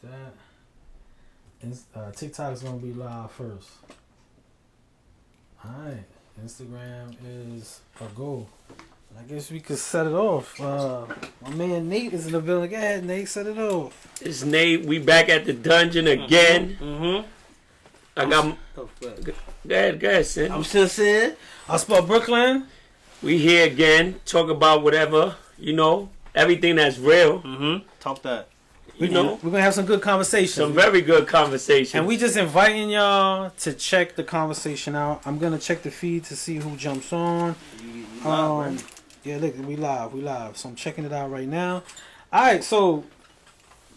that. TikTok's gonna be live first. Alright. Instagram is a go. I guess we could set it off. My man Nate is in the building. Go ahead, Nate, set it off. It's Nate. We back at the dungeon again. I got... Go ahead, Sin. I'm still Sin. I spell Brooklyn. We here again. Talk about whatever, everything that's real. Talk that. We're gonna have some good conversations. Some very good conversations. And we just inviting y'all to check the conversation out. I'm gonna check the feed to see who jumps on. Yeah, look, we live. So I'm checking it out right now. All right, so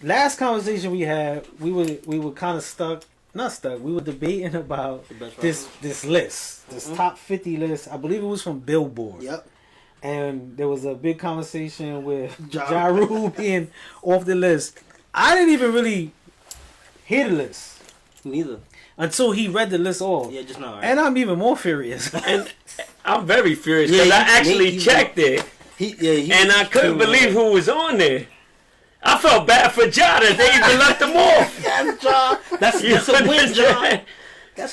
last conversation we had, we were kind of not stuck. We were debating about this list, this top 50 list. I believe it was from Billboard. Yep. And there was a big conversation with Ja Rule being off the list. I didn't even really hear the list. Neither. Until he read the list off. Yeah, just now. Right? And I'm even more furious. And I'm very furious because I actually checked it. And I couldn't believe who was on there. I felt bad for Ja that they even left him off. Yes, Ja. That's a win, Ja.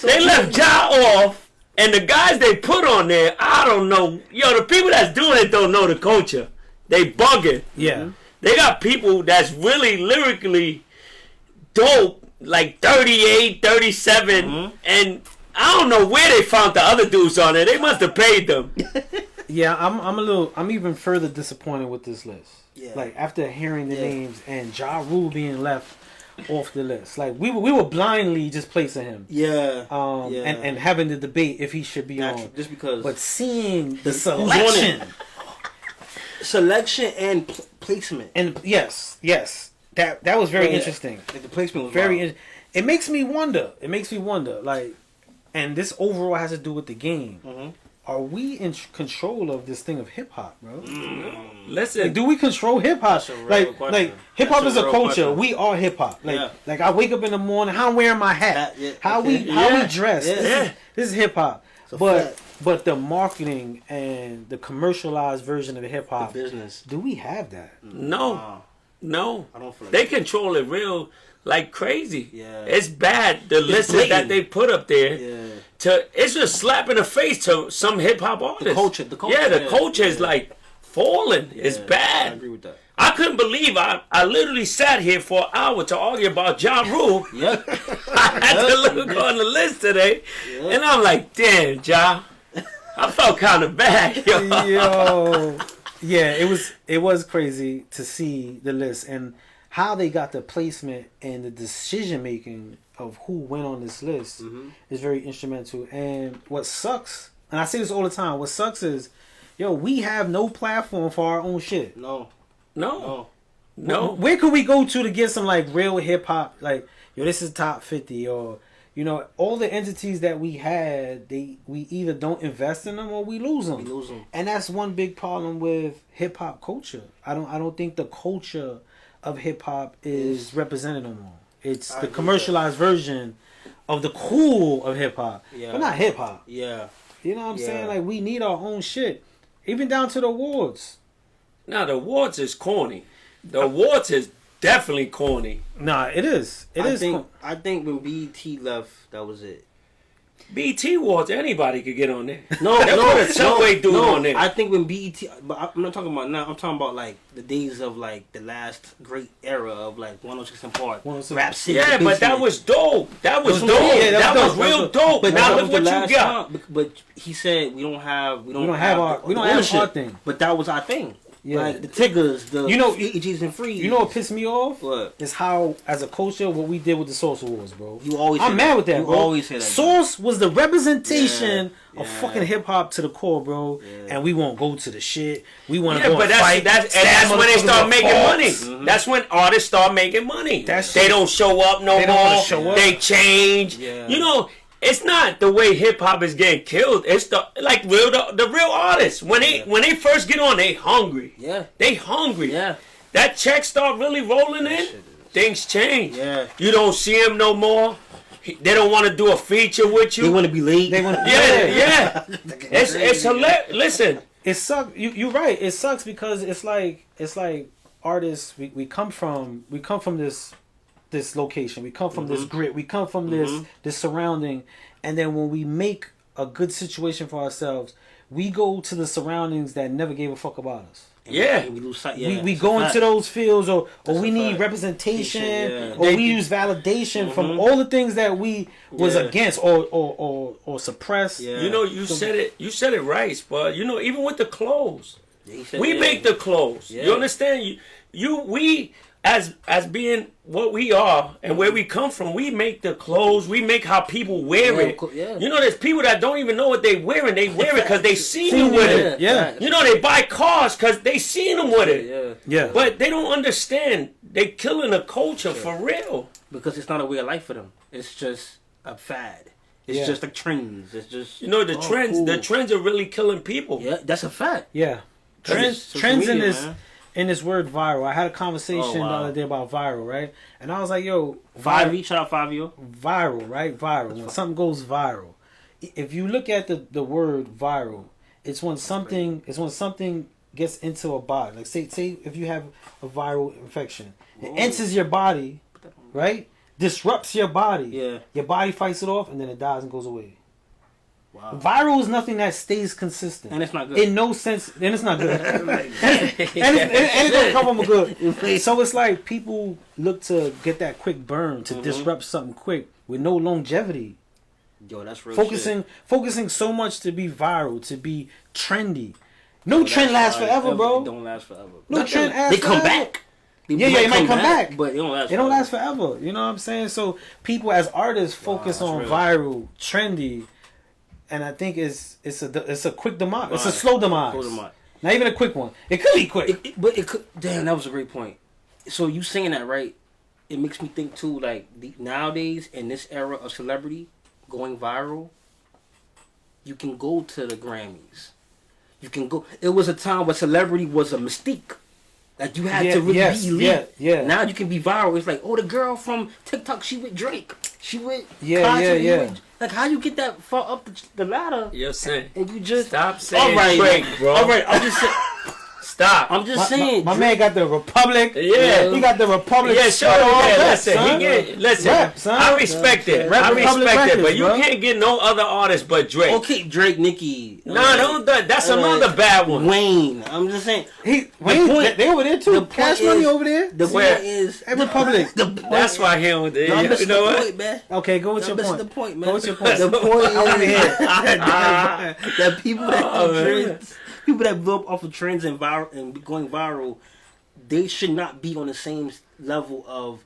They left Ja off. And the guys they put on there, I don't know. The people that's doing it don't know the culture. They bugging. Yeah. They got people that's really lyrically dope, like 38, 37. And I don't know where they found the other dudes on there. They must have paid them. Yeah, I'm even further disappointed with this list. Yeah. Like, after hearing the names and Ja Rule being left off the list. Like, we were blindly just placing him. Yeah. And having the debate if he should be on. Just because. But seeing the selection. Selection and placement. And yes. That was very interesting. Like, the placement was very It makes me wonder. Like, and this overall has to do with the game. Are we in control of this thing of hip hop, bro? Listen, like, do we control hip hop? Like hip hop is a culture. Question. We are hip hop. Like I wake up in the morning, how I'm wearing my hat, how we dress. This is hip hop. But the marketing and the commercialized version of hip hop, business. Do we have that? No. I don't feel like they control it real like crazy. Yeah, it's bad. The list that they put up there. Yeah. It's just slap in the face to some hip hop artists. The culture. Yeah, the culture is like falling. Yeah, it's bad. I agree with that. I couldn't believe I literally sat here for an hour to argue about Ja Rule. Yeah. I had to look on the list today, and I'm like, damn, Ja. I felt kind of bad, yo. Yeah, it was crazy to see the list and how they got the placement and the decision making of who went on this list is very instrumental. And what sucks, and I say this all the time, what sucks is, we have no platform for our own shit. No. Where could we go to get some like real hip hop? Like, this is top 50, or all the entities that we had, we either don't invest in them or we lose them. And that's one big problem with hip hop culture. I don't think the culture of hip hop is represented no more. It's the commercialized version of the cool of hip hop, but not hip hop. Yeah, you know what I'm saying? Like, we need our own shit, even down to the awards. Now the awards is corny. The awards is definitely corny. Nah, it is. I think when BET left, that was it. BET Awards, anybody could get on there. On there. I think when BET, but I'm not talking about now. I'm talking about like the days of like the last great era of like 106 and Park, Rap City. Yeah, but that was dope. That was dope. Yeah, that was real dope. But now look what you got. But he said we don't have our thing. But that was our thing. Yeah, like the Tiggers, the EGs and Freeze. You know what pissed me off? What? Is how, as a culture, what we did with the Source Awards, bro. I'm mad with that, bro. You always say that. Source was the representation of fucking hip hop to the core, bro. Yeah. And we won't go to the shit. We want to go and fight. That's when they start making money. That's when artists start making money. They don't show up no more. They change. Yeah. It's not the way hip hop is getting killed. It's the real artists. When they first get on, they hungry. Yeah. They hungry. Yeah. That check start really rolling in, things change. Yeah. You don't see them no more. They don't want to do a feature with you. They want to be late. Yeah. It's hilarious. Listen. It sucks. You're right. It sucks because it's like artists. We come from this this location. We come from this grit. We come from this surrounding. And then when we make a good situation for ourselves, we go to the surroundings that never gave a fuck about us. Yeah. We go into those fields, or we need representation, or we use validation from all the things that we was against or suppressed. Yeah. You know, you said it right, but you know, even with the clothes, we make the clothes. Yeah. You understand? We as being what we are and where we come from, we make the clothes. We make how people wear it. Yeah. You know, there's people that don't even know what they wearing. They wear it because they seen you with it. Yeah. You know, they buy cars because they seen them with it. Yeah. But they don't understand. They killing the culture for real. Because it's not a way of life for them. It's just a fad. It's just the trends. It's just, you know, the trends. Cool. The trends are really killing people. Yeah, that's a fact. Yeah. Trends in this word viral. I had a conversation the other day about viral, right? And I was like, yo, shout out 5-year. Viral, right? Viral. When something goes viral. If you look at the word viral, it's when something gets into a body. Like say if you have a viral infection, it enters your body, right? Disrupts your body. Yeah. Your body fights it off and then it dies and goes away. Wow. Viral is nothing that stays consistent, and it's not good in no sense. And it's not good, and it don't come from a good. So it's like people look to get that quick burn to disrupt something quick with no longevity. Yo, that's real. Focusing so much to be viral, to be trendy. No trend lasts forever, bro. It don't last forever. No trend lasts. They come back. It might come back, but it don't last. It don't last forever. You know what I'm saying? So people as artists focus on viral, trendy. And I think it's a quick demise. It's a slow demise. Not even a quick one. It could be quick. But it could. Damn, that was a great point. So you saying that, right? It makes me think too. Like nowadays, in this era of celebrity going viral, you can go to the Grammys. You can go. It was a time where celebrity was a mystique. Like you had to really be elite. Yeah. Now you can be viral. It's like, oh, the girl from TikTok, she with Drake. She with Like how you get that far up the ladder? You're saying. And you just stop saying Drake, bro. All right, I'm just saying. Stop. I'm just saying. My man got the Republic. Yeah. He got the Republic. Yeah, sure. Listen. I respect it. I respect it. But you can't get no other artist but Drake. Okay, Drake, Nicki. No, that's another bad one. Wayne. I'm just saying. Wayne, they over there too. Cash Money over there. The point is Republic. That's why he over there. You know what? Okay, go with your point. The point, man. Go with your point. The point is that people that people that blow up off of trends and going viral, they should not be on the same level of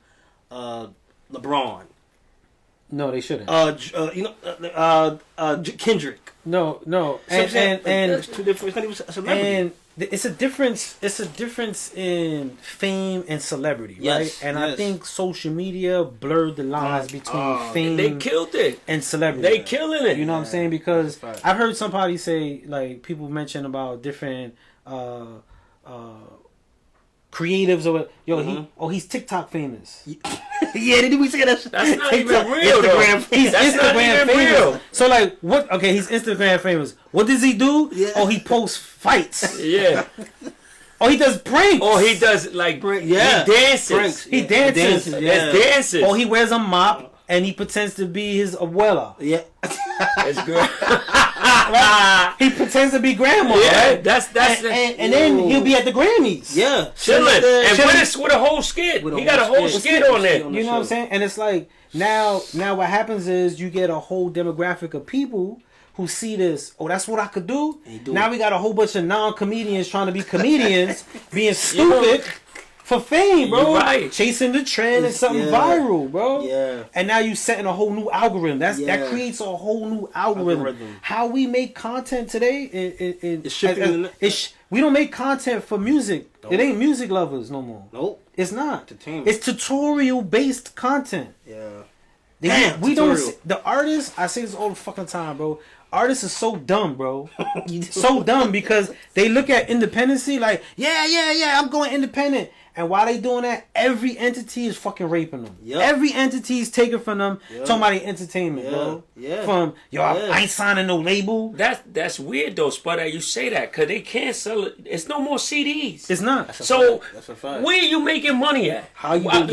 LeBron. No, they shouldn't. Kendrick. No, and two different. It's not even a celebrity. And it's a difference. It's a difference in fame and celebrity, right? And I think social media blurred the lines between fame. They killed it. And celebrity. They killing it. You know what I'm saying? Because I've heard somebody say, like, people mention about different creatives or he's TikTok famous. Did we say that? That's not even real. He's Instagram famous. So like, what? Okay, he's Instagram famous. What does he do? Yeah. Oh, he posts fights. Yeah. Oh, he does pranks. Oh, he does like he dances. Pranks. He dances. Dances. Oh, he wears a mop and he pretends to be his abuela. Yeah. That's good. Right? He pretends to be grandma. Yeah, right? that's and then he'll be at the Grammys. Yeah, chilling and with a whole skit. He got a whole skit on there. You know what I'm saying? And it's like now what happens is you get a whole demographic of people who see this. Oh, that's what I could do. Now we got a whole bunch of non-comedians trying to be comedians, being stupid. For fame, bro. Right. Chasing the trend and something viral, bro. Yeah. And now you setting a whole new algorithm. That creates a whole new algorithm. How we make content today, we don't make content for music. Nope. It ain't music lovers no more. Nope. It's not. It's tutorial based content. Yeah. We don't. The artists. I say this all the fucking time, bro. artists are so dumb, bro. So dumb because they look at independency like, yeah, I'm going independent. And while they doing that, every entity is fucking raping them. Yep. Every entity is taking from them, talking about the entertainment, bro. Yeah. From, I ain't signing no label. That's weird though, Sputter, you say that, because they can't sell it. It's no more CDs. It's not. That's a fact. Where are you making money at? How you doing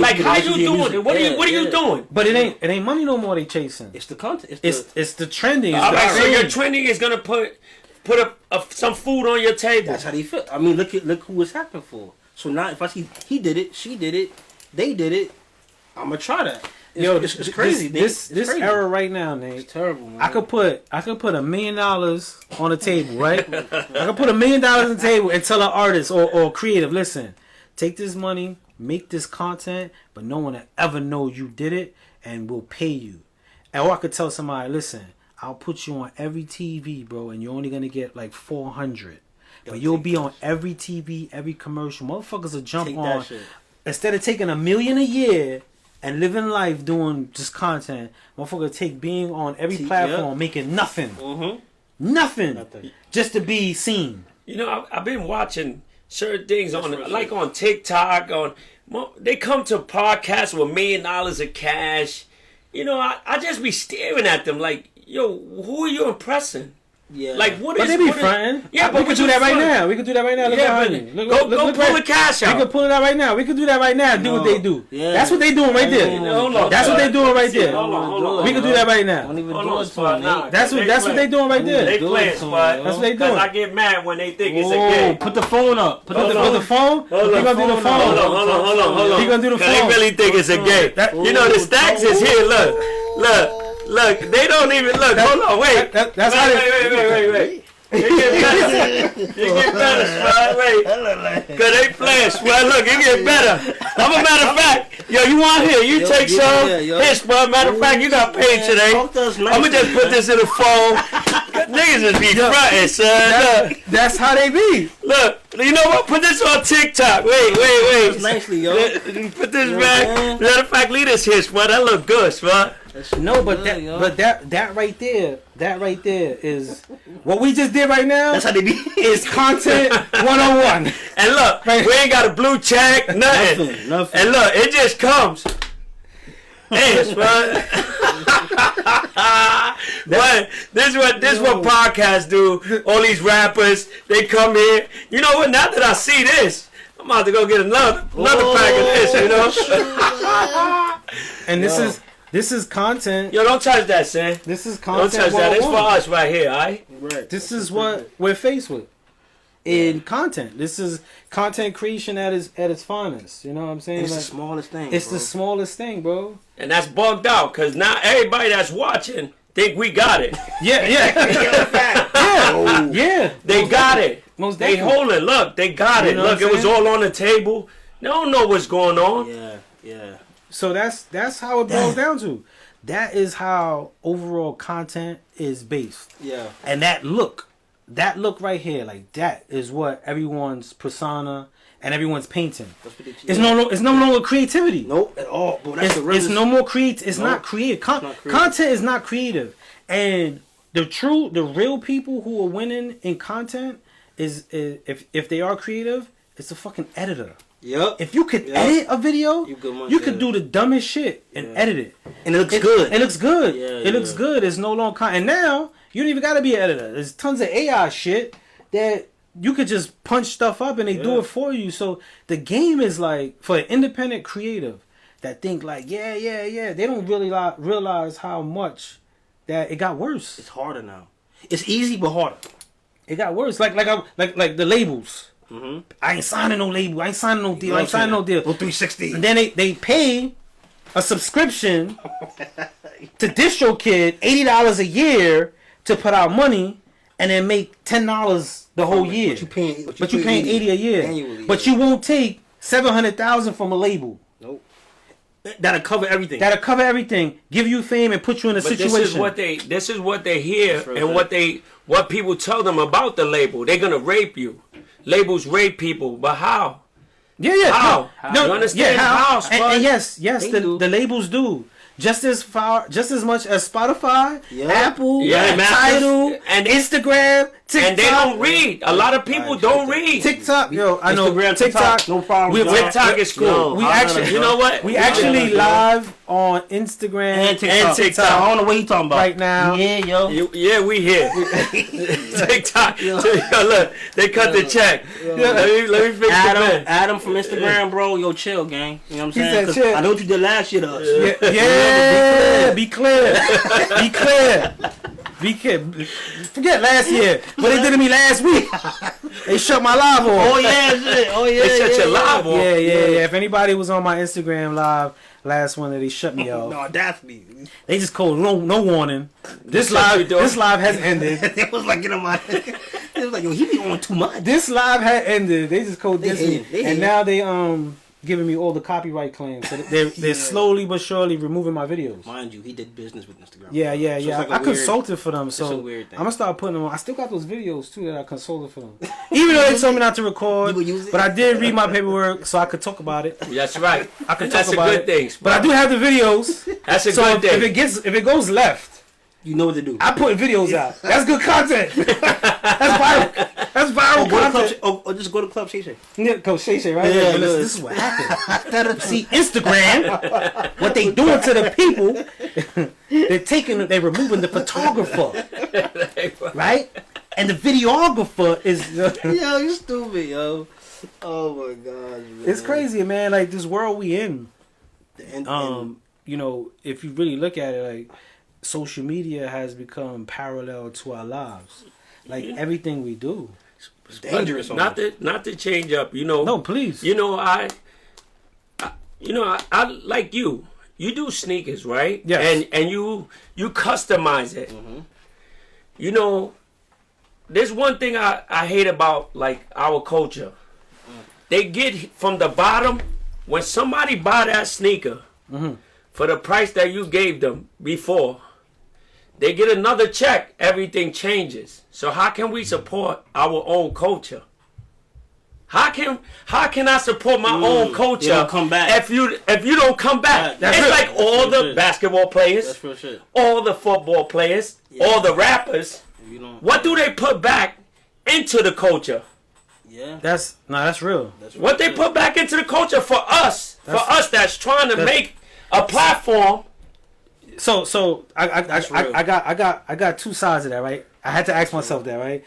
it? What are you doing? But it ain't money no more they chasing. It's the content. It's the trending. So your trending is going to put some food on your table. That's how they feel. I mean, look who it's happening for. So now, if I see he did it, she did it, they did it, I'm gonna try that. It's crazy. This crazy. Era right now, Nate. It's terrible. Man. I could put $1 million on the table, right? I could put $1 million on the table and tell an artist or creative, listen, take this money, make this content, but no one will ever know you did it, and we'll pay you. Or I could tell somebody, listen, I'll put you on every TV, bro, and you're only gonna get like 400. But you'll be on every TV, every commercial. Motherfuckers will jump on. Instead of taking $1 million a year and living life doing just content, motherfucker take being on every platform, making nothing. Mm-hmm. Nothing. Just to be seen. You know, I've been watching certain things on TikTok. They come to podcasts with $1 million of cash. You know, I just be staring at them like, yo, who are you impressing? Yeah. Like what but is? They be fronting. Yeah, but we could do that right now. We could do that right now. Look go pull the cash out. We could pull it out right now. We could do that right now. Do what they do. Yeah. That's what they doing right there. That's what they doing right there. Hold on. We could do that right now. Don't even do it. That's what they doing right there. They playing, Spot. That's what they doing. I get mad when they think it's a game. Put the phone up. Put the phone. You gonna do the phone? Hold on. You gonna do the phone? They really think it's a game. You know the stacks is here. Look. They don't even look. Hold on. Wait. Wait. You get better, Spud. Wait. Because they playing, Spud. Look, you get better. I'm a matter of fact. Yo, you want here? You take some. Here, Spud. Matter of fact, you got paid today. I'm going to just put this in the phone. Niggas just be fronting, son. That's how they be. Look, you know what? Put this on TikTok. Wait. Nicely, yo. Put this back. Matter of fact, leave this here, Spud. That look good, Spud. No, but that right there is what we just did right now. That's how they be. Is content 101. And look, we ain't got a blue check, nothing. And look, it just comes. Hey, but this is what podcasts do. All these rappers, they come here. You know what? Now that I see this, I'm about to go get another pack of this. You know. And this is content. Yo, don't touch that, son. This is content. Don't touch that. It's for us right here, alright? Right. This is what we're faced with in content. This is content creation at its finest. You know what I'm saying? It's the smallest thing. It's the smallest thing, bro. And that's bugged out because now everybody that's watching think we got it. Yeah. They got it. They hold it. Look, they got it. Look, it was all on the table. They don't know what's going on. Yeah. So that's how it boils down to. That is how overall content is based. Yeah. And that look right here, like that is what everyone's persona and everyone's painting. It's no longer creativity. Nope, at all. But it's no more creative. It's not creative. Content is not creative. And the real people who are winning in content is if they are creative, it's a fucking editor. Yep. If you could edit a video, you could do the dumbest shit and edit it. And it looks good. It looks good. It looks good. It's no longer and now you don't even gotta be an editor. There's tons of AI shit that you could just punch stuff up and they do it for you. So the game is like for an independent creative that think like they don't really realize how much that it got worse. It's harder now. It's easy but harder. It got worse. Like the labels. Mm-hmm. I ain't signing no label. I ain't signing no deal. I ain't signing no deal. 360. And then they pay a subscription to DistroKid $80 a year to put out money, and then make $10 the whole year. But you paying $80 a year. Annually, but you won't take $700,000 from a label. Nope. That'll cover everything. Give you fame and put you in a situation. This is what they hear and what people tell them about the label. They're gonna rape you. Labels rape people, but how? Yeah. How? No, you understand how? And yes, the labels do. just as much as Spotify, Apple, yeah, Tidal, and Instagram, TikTok. And they don't read. A lot of people don't read. TikTok, yo, I know. Instagram, TikTok, no problem. TikTok is cool. We actually, you know what? We actually live on Instagram and TikTok. I don't know what he talking about right now. Yeah, yo. Yeah, we here. TikTok. Look, they cut the check. Let me fix Adam from Instagram, bro. Yo, chill, gang. You know what I'm saying? He said chill. I know what you did last year to us. Yeah, be clear. Forget last year. What they did to me last week. They shut my live off. Oh yeah, they shut your live off. Yeah. If anybody was on my Instagram live last one, they shut me off. No, that's me. They just called no warning. This live has ended. It was like, get on my. It was like, yo, he be on too much. This live had ended. They just called this, and now they giving me all the copyright claims. So they're slowly but surely removing my videos. Mind you, he did business with Instagram. Yeah. Like I consulted for them, so it's a weird thing. I'm gonna start putting them on. I still got those videos too that I consulted for them. Even though they told me not to record, but I did read my paperwork so I could talk about it. That's right. I could talk about it. That's a good thing. But I do have the videos. That's a good thing. If it goes left, you know what to do. I put videos out. That's good content. That's viral content. Or just go to Club Shay Shay. Yeah, Coach Shay Shay, right? Yeah, this is what happened. See, Instagram, what they doing to the people, they're removing the photographer, right? And the videographer is... Yo, you stupid, yo. Oh my gosh, man. It's crazy, man. Like, this world we in. You know, if you really look at it, like, social media has become parallel to our lives. Like, everything we do. It's dangerous. Not to change up, you know. No, please. You know, I like you. You do sneakers, right? Yes. And you customize it. Mm-hmm. You know, there's one thing I hate about, like, our culture. They get from the bottom. When somebody buy that sneaker for the price that you gave them before, they get another check. Everything changes. So how can we support our own culture? How can I support my own culture come back. if you don't come back? It's like all the basketball players, all the football players, all the rappers. What do they put back into the culture? Yeah, that's real. What they put back into the culture for us that's trying to make a platform. So I got two sides of that, right? I had to ask myself that, right?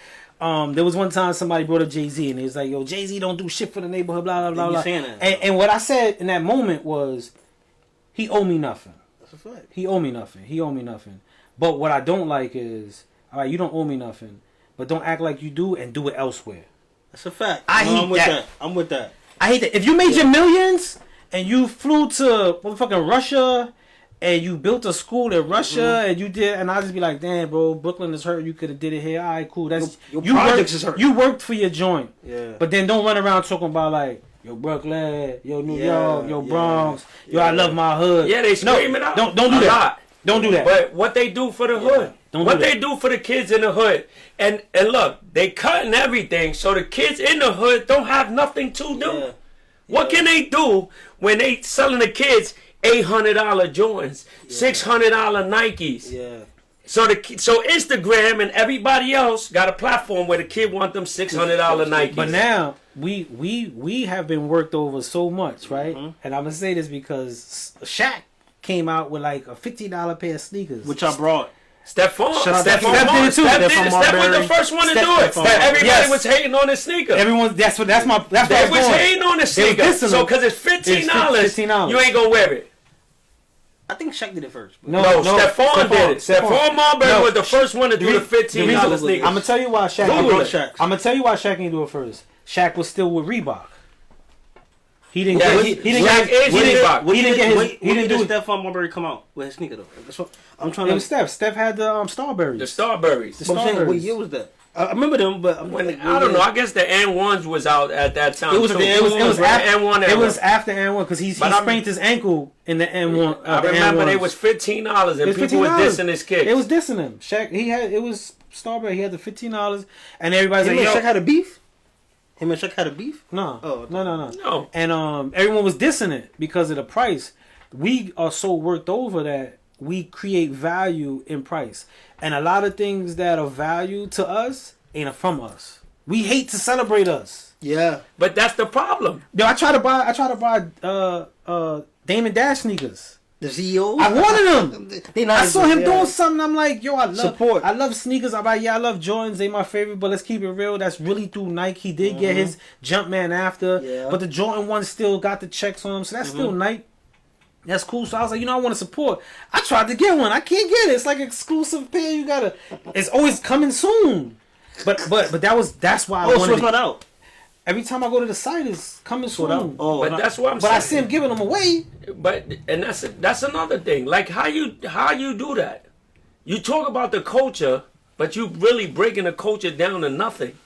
There was one time somebody brought up Jay-Z and he was like, yo, Jay-Z don't do shit for the neighborhood, blah, blah, blah, blah. And what I said in that moment was, he owe me nothing. That's a fact. He owe me nothing. But what I don't like is, all right, you don't owe me nothing, but don't act like you do and do it elsewhere. That's a fact. I'm with that. I hate that. If you made your millions and you flew to motherfucking Russia and you built a school in Russia and you did, and I just be like, damn, bro, Brooklyn is hurt. You could have did it here. All right, cool. That's your projects is hurt. You worked for your joint. Yeah. But then don't run around talking about like, yo, Brooklyn, yo, New York, yo, Bronx, yo, I love my hood. Yeah, they scream it out. Don't do that. Don't do that. But what they do for the hood, they do for the kids in the hood, and look, they cutting everything, so the kids in the hood don't have nothing to do. Yeah. What can they do when they selling the kids $800 Jordans, $600 Nikes? Yeah. So Instagram and everybody else got a platform where the kid want them $600 Nikes. But now we have been worked over so much, right? And I'm gonna say this because Shaq came out with like a $50 pair of sneakers, which I brought. Steph did it too. Steph was the first one to do it. Everybody was hating on his sneaker. Everyone, that's what they was hating on his sneaker. So because it's $15, you ain't gonna wear it. I think Shaq did it first. No, Stephon did it. Stephon Marbury was the first one to do the $15 sneaker. I'm gonna tell you why Shaq didn't do it first. Shaq was still with Reebok. He didn't get Stephon Marbury come out with his sneaker though. That's what I'm trying to. It was Steph. Steph had the Starberries. The Starberries. What year was that? I remember them, but I don't know. I guess the N1s was out at that time. It was N1. It was after N1 because he sprained his ankle in the N1. I remember it was $15 and people were dissing his kicks. It was dissing him. Shaq, it was Starberry. He had the $15 and everybody's like, yo, Shaq had a beef. Him and Shaq had a beef? No. Oh, no. And everyone was dissing it because of the price. we are so worked over that we create value in price. And a lot of things that are value to us ain't from us. We hate to celebrate us. Yeah. But that's the problem. Yo, I try to buy Damon Dash sneakers. The CEO? I wanted them. I saw him doing something. I'm like, yo, I love sneakers. I'm like, yeah, I love Jordans. They my favorite, but let's keep it real. That's really through Nike. He did get his Jumpman after. Yeah. But the Jordan 1 still got the checks on him. So that's still Nike. That's cool. So I was like, I want to support. I tried to get one. I can't get it. It's like exclusive pair. You gotta. It's always coming soon. But that's why I wanted. So it's not out. Every time I go to the site, it's coming soon. But that's what I'm saying. But I see him giving them away. And that's another thing. Like how you do that? You talk about the culture, but you really breaking the culture down to nothing.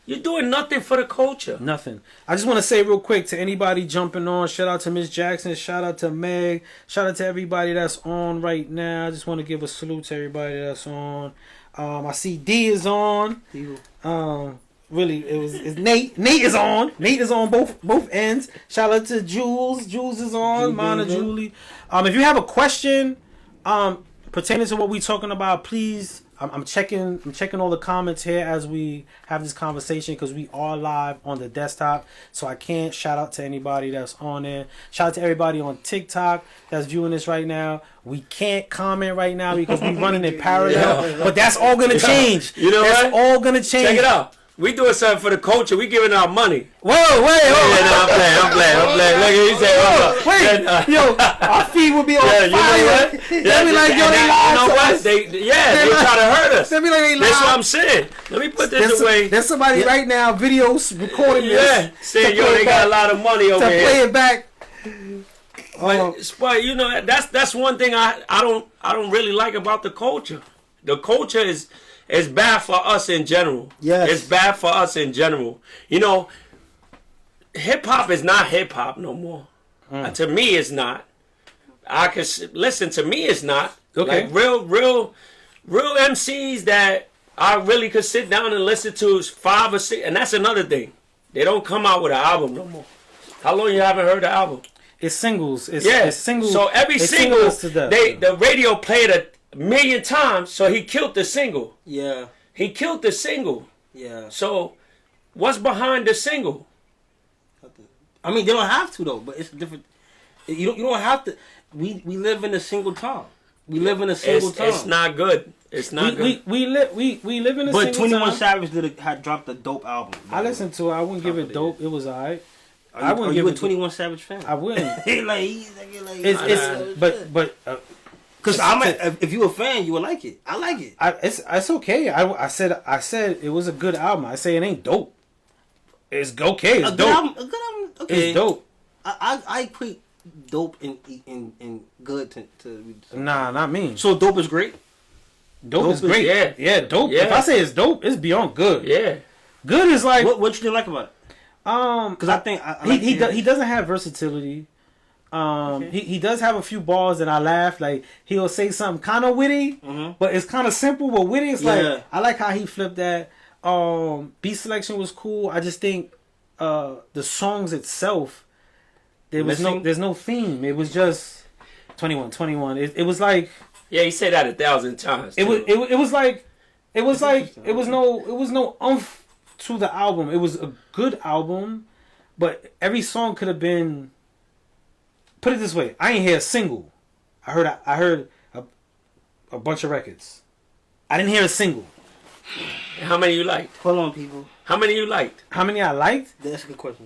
You're doing nothing for the culture. Nothing. I just want to say real quick to anybody jumping on. Shout out to Miss Jackson. Shout out to Meg. Shout out to everybody that's on right now. I just want to give a salute to everybody that's on. I see D is on. Really, it's Nate. Nate is on. Nate is on both ends. Shout out to Jules. Jules is on. Mana Julie. If you have a question pertaining to what we talking about, please. I'm checking all the comments here as we have this conversation because we are live on the desktop, so I can't shout out to anybody that's on there. Shout out to everybody on TikTok that's viewing this right now. We can't comment right now because we're running in parallel, but that's all gonna change. You know that's all gonna change. Check it out. We doing something for the culture. We giving out money. Whoa, wait, I'm playing. Look, he said, yo, our feet would be on fire. You know what? They be like, yo, they lied to us. They try to hurt us. They be like, they lied. That's what I'm saying. Let me put this away. There's somebody right now, videos recording this. Yeah, saying, yo, they got a lot of money over here. To play it back. But you know, that's one thing I don't really like about the culture. The culture is bad for us in general. Yes. It's bad for us in general. You know, hip-hop is not hip-hop no more. To me, it's not. I can listen, to me, it's not. Okay. Like, real MCs that I really could sit down and listen to is 5 or 6. And that's another thing. They don't come out with an album no more. How long you haven't heard the album? It's singles. It's singles. So every single, the radio played a million times, so he killed the single. Yeah. He killed the single. Yeah. So what's behind the single? I mean, they don't have to though, but it's different. You don't have to. We live in a single time. We live in a single time. It's not good. It's not good. We live in a but single 21 time. Savage had dropped a dope album. I listened to it. I wouldn't give it dope. It was alright. Are you a 21 Savage fan? I wouldn't. But because if you a fan, you would like it. I like it. It's okay. I said it was a good album. I say it ain't dope. It's okay. It's dope. A good album. Okay. It's dope. I equate dope and good to. Nah, not me. So dope is great. Dope is great. Yeah, dope. Yeah. If I say it's dope, it's beyond good. Yeah. Good is like what you didn't like about it? Because I think he doesn't have versatility. He does have a few bars that I laugh. Like he'll say something kind of witty, but it's kind of simple. But witty, it's like I like how he flipped that. Beat selection was cool. I just think the songs itself, there's no theme. It was just 21. It was like he said that 1,000 times. It was no umph to the album. It was a good album, but every song could have been. Put it this way, I ain't hear a single. I heard a bunch of records. I didn't hear a single. How many you liked? Hold on, people. How many you liked? How many I liked? That's a good question.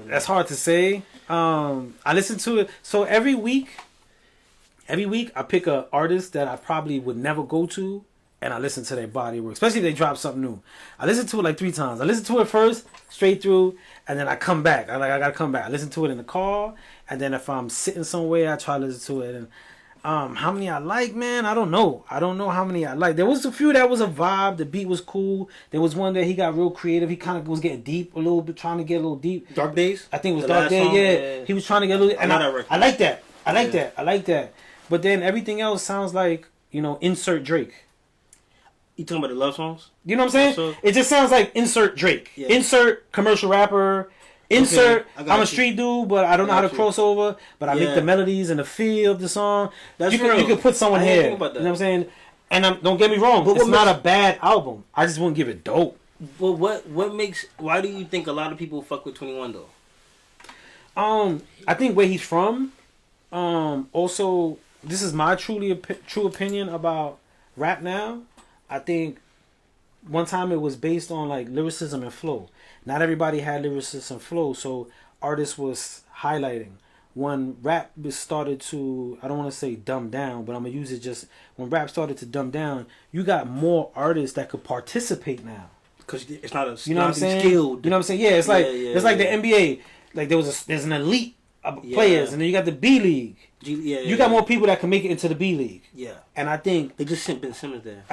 That's hard to say. I listen to it. So every week I pick a artist that I probably would never go to, and I listen to their body work, especially if they drop something new. I listen to it like 3 times. I listen to it first, straight through, and then I come back. I gotta come back. I listen to it in the car, and then if I'm sitting somewhere, I try to listen to it. And how many I like, man, I don't know. I don't know how many I like. There was a few that was a vibe. The beat was cool. There was one that he got real creative. He kind of was getting deep a little bit, trying to get a little deep. Dark Days? I think it was Dark Days, yeah. He was trying to get a little... And I like that. I like that. But then everything else sounds like, insert Drake. You talking about the love songs? You know what I'm saying? It just sounds like insert Drake. Yeah. Insert commercial rapper. Insert. Okay, I'm a street dude, but I don't know how to cross over. But I make the melodies and the feel of the song. That's you real. could put someone here. You know what I'm saying? And don't get me wrong, but it's not a bad album. I just wouldn't give it dope. But what makes? Why do you think a lot of people fuck with 21 though? I think where he's from. Also, this is my true opinion about rap now. I think one time it was based on like lyricism and flow. Not everybody had lyricism and flow, so artists was highlighting. When rap started to, I don't want to say dumb down, but I'm gonna use it just when rap started to dumb down. You got more artists that could participate now because it's not a you know what I'm saying. Skilled. You know what I'm saying? Yeah, it's like the NBA. Like there's an elite of players, and then you got the B League. You got more people that can make it into the B League. Yeah, and I think they just sent Ben Simmons there.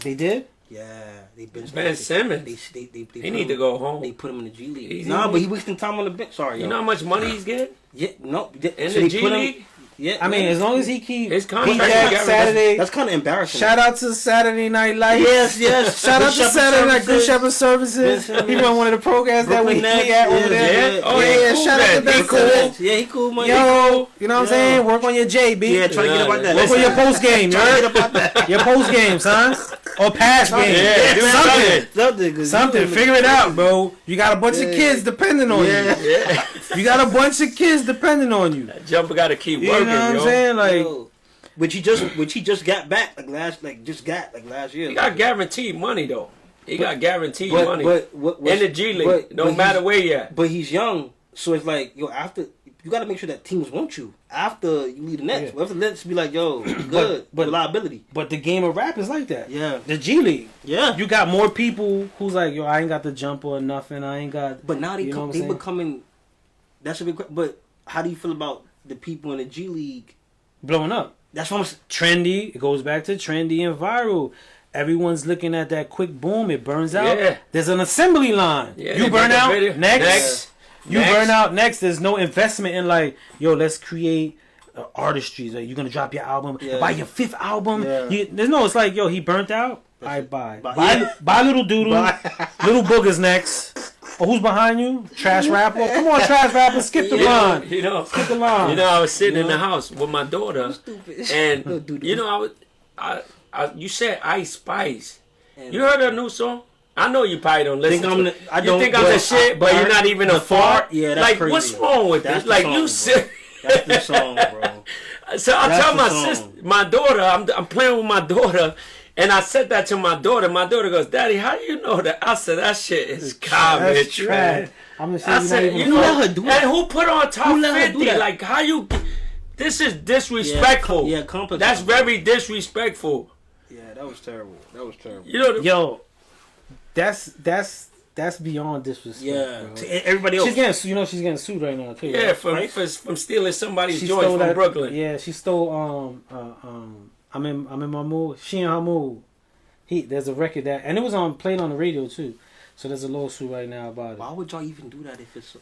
They did. Yeah, Ben Simmons. He need to go home. They put him in the G League. Nah, but he wasting time on the bench. Sorry, you know how much money he's getting? Yeah, no, in the G League. Yeah, I mean, as long as he keep his contract Saturday. That's kind of embarrassing. Shout out to Saturday Night Lights. Yes. Shout out to Saturday Night Good Shepherd Services. He run one of the programs that we at over there. Yeah. Shout out to that. Cool. Yeah, he cool, man. Yo, you know what I'm saying? Work on your JB. Yeah, try to get about that. Work on your post game. You heard about that? Your post game, son. Or pass game. Yeah, something. Figure it out, bro. You got a bunch of kids depending on you. You got a bunch of kids depending on you. That jumper got to keep working. You know what I'm saying? Like, which he just got back last year. He got guaranteed money though. He got guaranteed money. But in the G League, no matter where you at. But he's young, so it's like after you got to make sure that teams want you after you leave the Nets. Yeah. After the Nets be like, yo, good, but reliability. But the game of rap is like that. Yeah, the G League. Yeah, you got more people who's like, yo, I ain't got the jumper or nothing. I ain't got. But now they becoming. That's a big. But how do you feel about the people in the G League blowing up? That's what I'm trendy. It goes back to trendy and viral. Everyone's looking at that quick boom. It burns out. Yeah. There's an assembly line. Yeah, you burn out next. You burn out next. There's no investment in like, yo, let's create artistry. Like, you're gonna drop your album, buy your 5th album. Yeah. There's no. It's like, yo, he burnt out. I buy little doodle, little boogers next. Oh, who's behind you? Trash rapper. Come on, trash rapper. Skip the line. Skip the line. You know, I was sitting in the house with my daughter, and you know, you said Ice Spice. You heard her new song? I know you probably don't listen to it. You think I'm the shit, but you're not even a fart? Yeah, that's like, crazy. What's wrong with this? Like, you said. That's the song, bro. So I tell my sister, my daughter, I'm playing with my daughter, and I said that to my daughter. My daughter goes, Daddy, how do you know that? I said, that shit is garbage, man. I said, you know, let her do that. And who put on top 50? Like, how you... This is disrespectful. Yeah, complex. That's very disrespectful. Yeah, that was terrible. You know, yo, that's beyond disrespect. Yeah, bro. To everybody else. She's getting sued right now too. Yeah, right? from stealing somebody's joint from Brooklyn. Yeah, she stole. I'm in my mood. She in her mood. There's a record that, and it was played on the radio too. So there's a lawsuit right now about it. Why would y'all even do that if it's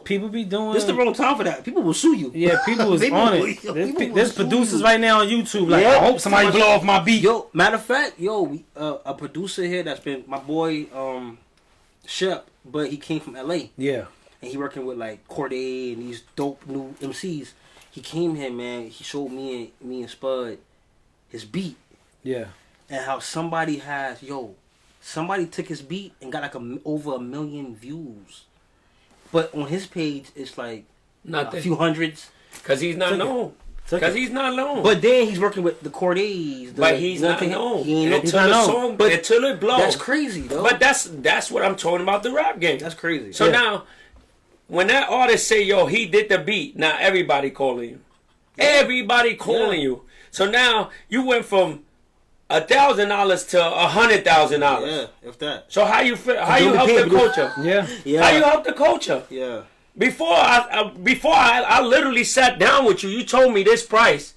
people be doing? This is the wrong time for that. People will sue you. Yeah, people is on it. There's producers right now on YouTube. Like, I hope somebody blow off my beat. Yo, matter of fact, a producer here that's been my boy Shep, but he came from LA. Yeah, and he working with like Corday and these dope new MCs. He came here, man. He showed me and Spud his beat. Yeah, and how somebody took his beat and got like over 1 million views. But on his page, it's like nothing. A few hundreds. Because he's not known. But then he's working with the Cordays. But he's not known. Until it blows. That's crazy, though. But that's what I'm talking about the rap game. That's crazy. So now, when that artist say, yo, he did the beat, now everybody calling you. Yeah. Everybody calling you. So now, you went from $1,000 to $100,000. Yeah, if that. So how you help the culture? Yeah. How you help the culture? Yeah. Before I literally sat down with you. You told me this price.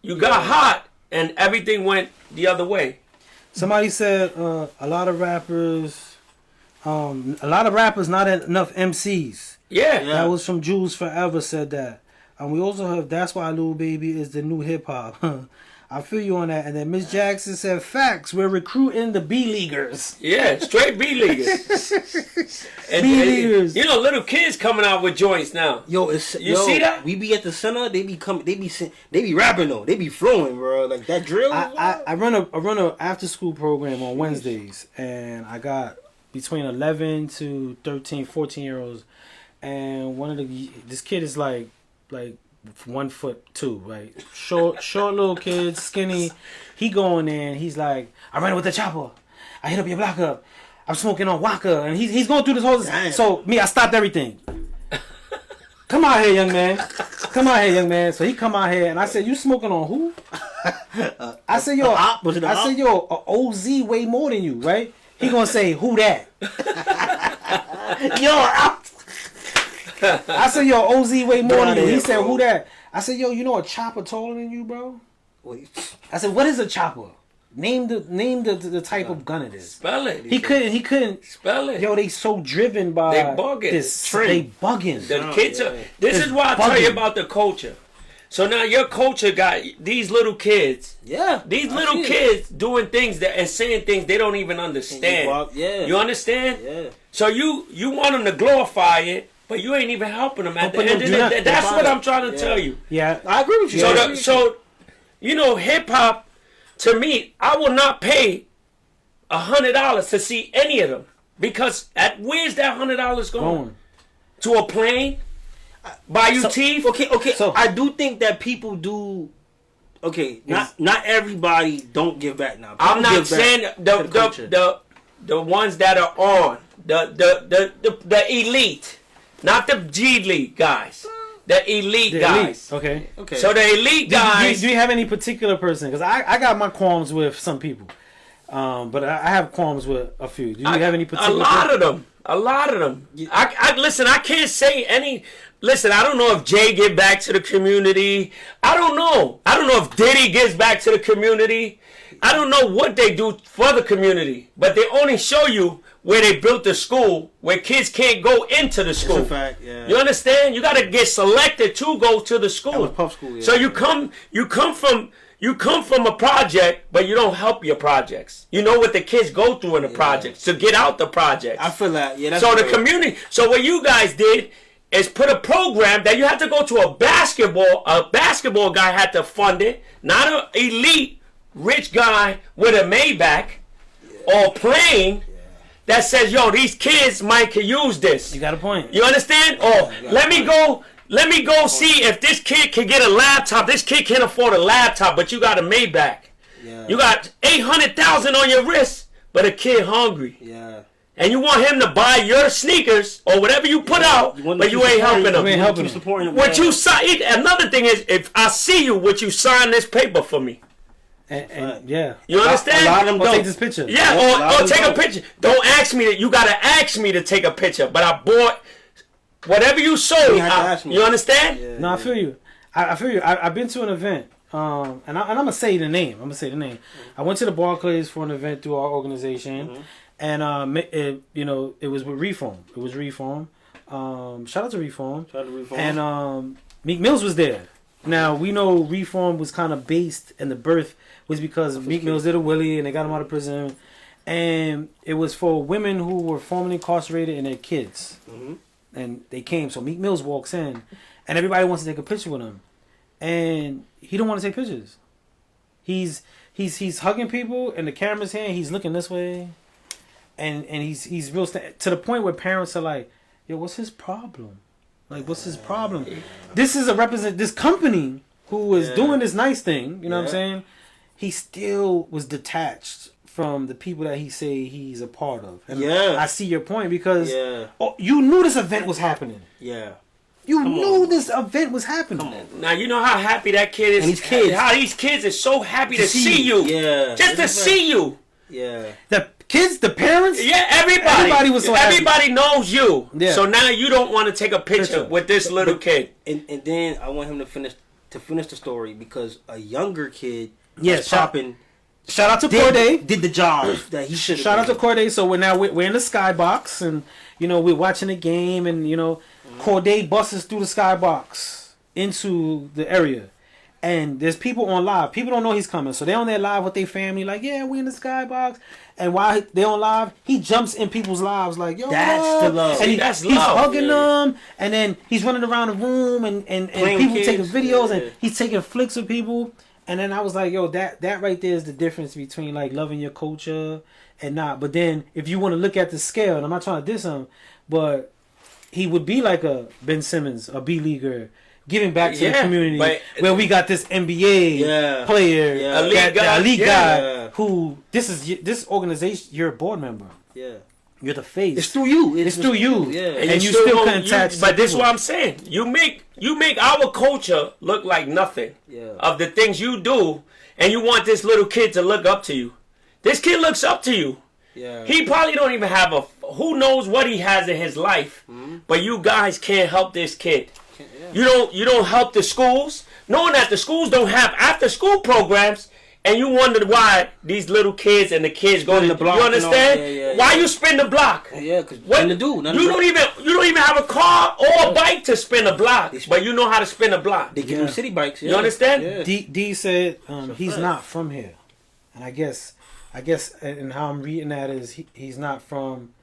You got hot, and everything went the other way. Somebody said a lot of rappers, not enough MCs. Yeah. That was from Jules Forever said that. And we also have That's Why Lil Baby is the new hip hop. I feel you on that. And then Miss Jackson said, "Facts. We're recruiting the B leaguers." Yeah, straight B leaguers. B leaguers. You know, little kids coming out with joints now. You see that? We be at the center. They be rapping though. They be flowing, bro. Like that drill. I run a after school program on Wednesdays, and I got between 11 to 13, 14-year-olds, and this kid is like 1'2", right? Short little kid, skinny. He going in. He's like, I ran with the chopper. I hit up your block up. I'm smoking on Waka, and he's going through this whole. Damn. So I stopped everything. Come out here, young man. Come out here, young man. So he come out here, and I said, "You smoking on who?" I said, "Yo, a OZ way more than you, right?" He gonna say, "Who that?" I said, "Yo, OZ way more than you." He said, "Who that?" I said, "Yo, you know a chopper taller than you, bro?" Wait. I said, "What is a chopper? Name the type of gun it is." Spell it. He couldn't spell it. Yo, they so driven by they bugging. this trend. They bugging. The kids are. This is why I tell you about the culture. So now your culture got these little kids. Yeah. These little kids doing things and saying things they don't even understand. You understand? Yeah. So you want them to glorify it, but you ain't even helping them at the end of the day. That's what I'm trying to tell you. Yeah, I agree with you. So you know, hip hop. To me, I will not pay $100 to see any of them because where's that $100 going? To a plane? Buy you teeth? Okay. So I do think that people do. Okay, not everybody don't give back now. People I'm not saying the ones that are on the elite, not the G League guys. The elite guys. Okay. So the elite guys. Do you have any particular person? Because I got my qualms with some people, but I have qualms with a few. Do you have any particular? A lot of them. I listen. I can't say any. Listen, I don't know if Jay give back to the community. I don't know if Diddy gives back to the community. I don't know what they do for the community, but they only show you where they built the school, where kids can't go into the school. That's a fact, yeah. You understand? You got to get selected to go to the school. That was pub school, yeah. So you come from a project, but you don't help your projects. You know what the kids go through in the projects to get out the projects. I feel that. Yeah. That's so the community. So what you guys did is put a program that you have to go to a basketball guy had to fund it, not an elite rich guy with a Maybach or plane that says, yo, these kids might could use this. You got a point. You understand? Or let me go see if this kid can get a laptop. This kid can't afford a laptop, but you got a Maybach. Yeah. You got $800,000 on your wrist, but a kid hungry. Yeah. And you want him to buy your sneakers or whatever you put out, but you ain't helping him. You ain't helping him. What you sign? Another thing is, if I see you, would you sign this paper for me? And yeah, you understand? A lot of them don't take this picture. Yeah, or take a picture. Don't ask me that. You gotta ask me to take a picture. But I bought whatever you sold. You understand? Yeah, no, I feel you. I feel you. I've been to an event, and I'm gonna say the name. I went to the Barclays for an event through our organization, and it was with Reform. It was Reform. Shout out to Reform. And Meek Mills was there. Now we know Reform was kind of based, and the birth was because Meek Mills did a Willie, and they got him out of prison, and it was for women who were formerly incarcerated and their kids, and they came. So Meek Mills walks in, and everybody wants to take a picture with him, and he don't want to take pictures. He's hugging people, and the camera's here. He's looking this way, and he's real to the point where parents are like, "Yo, what's his problem? Like, what's his problem?" This is this company who was doing this nice thing. You know what I'm saying? He still was detached from the people that he say he's a part of. And I see your point because you knew this event was happening. Yeah. You knew this event was happening. Now you know how happy that kid is. And these kids. How these kids are so happy to see you. Yeah. Just to see you. Yeah. The kids, the parents. Yeah, everybody was so everybody happy. knows you. Yeah. So now you don't want to take a picture with this little kid. And then I want him to finish the story because a younger kid popping. Shout out to Corday. Did the job that he should. Shout out to Corday. So we're in the skybox, and we're watching the game, and Corday busts through the skybox into the area, And there's people on live. People don't know he's coming, so they on there live with their family, like, yeah, we in the skybox. And while they on live, he jumps in people's lives, like, yo, that's the love. And he's hugging them, and then he's running around the room, and people kids, taking videos, and he's taking flicks with people. And then I was like, yo, that right there is the difference between like loving your culture and not. But then if you want to look at the scale, and I'm not trying to diss him, but he would be like a Ben Simmons, a B-leaguer, giving back to the community, where we got this NBA player, elite guy, who this organization, you're a board member. Yeah. You're the face. It's through you. It's through you. Yeah. And you still can attach. But this is what I'm saying. You make our culture look like nothing of the things you do, and you want this little kid to look up to you. This kid looks up to you. Yeah. He probably don't even have who knows what he has in his life, but you guys can't help this kid. Yeah. You don't help the schools, knowing that the schools don't have after school programs. And you wonder why these little kids and the kids go to the block. You understand? Why you spin the block? Yeah, because what to do? You don't even have a car or a bike to spin a block, but you know how to spin a block. They give them city bikes. You understand? Yeah. D said he's not from here, and I guess, and how I'm reading that is he's not from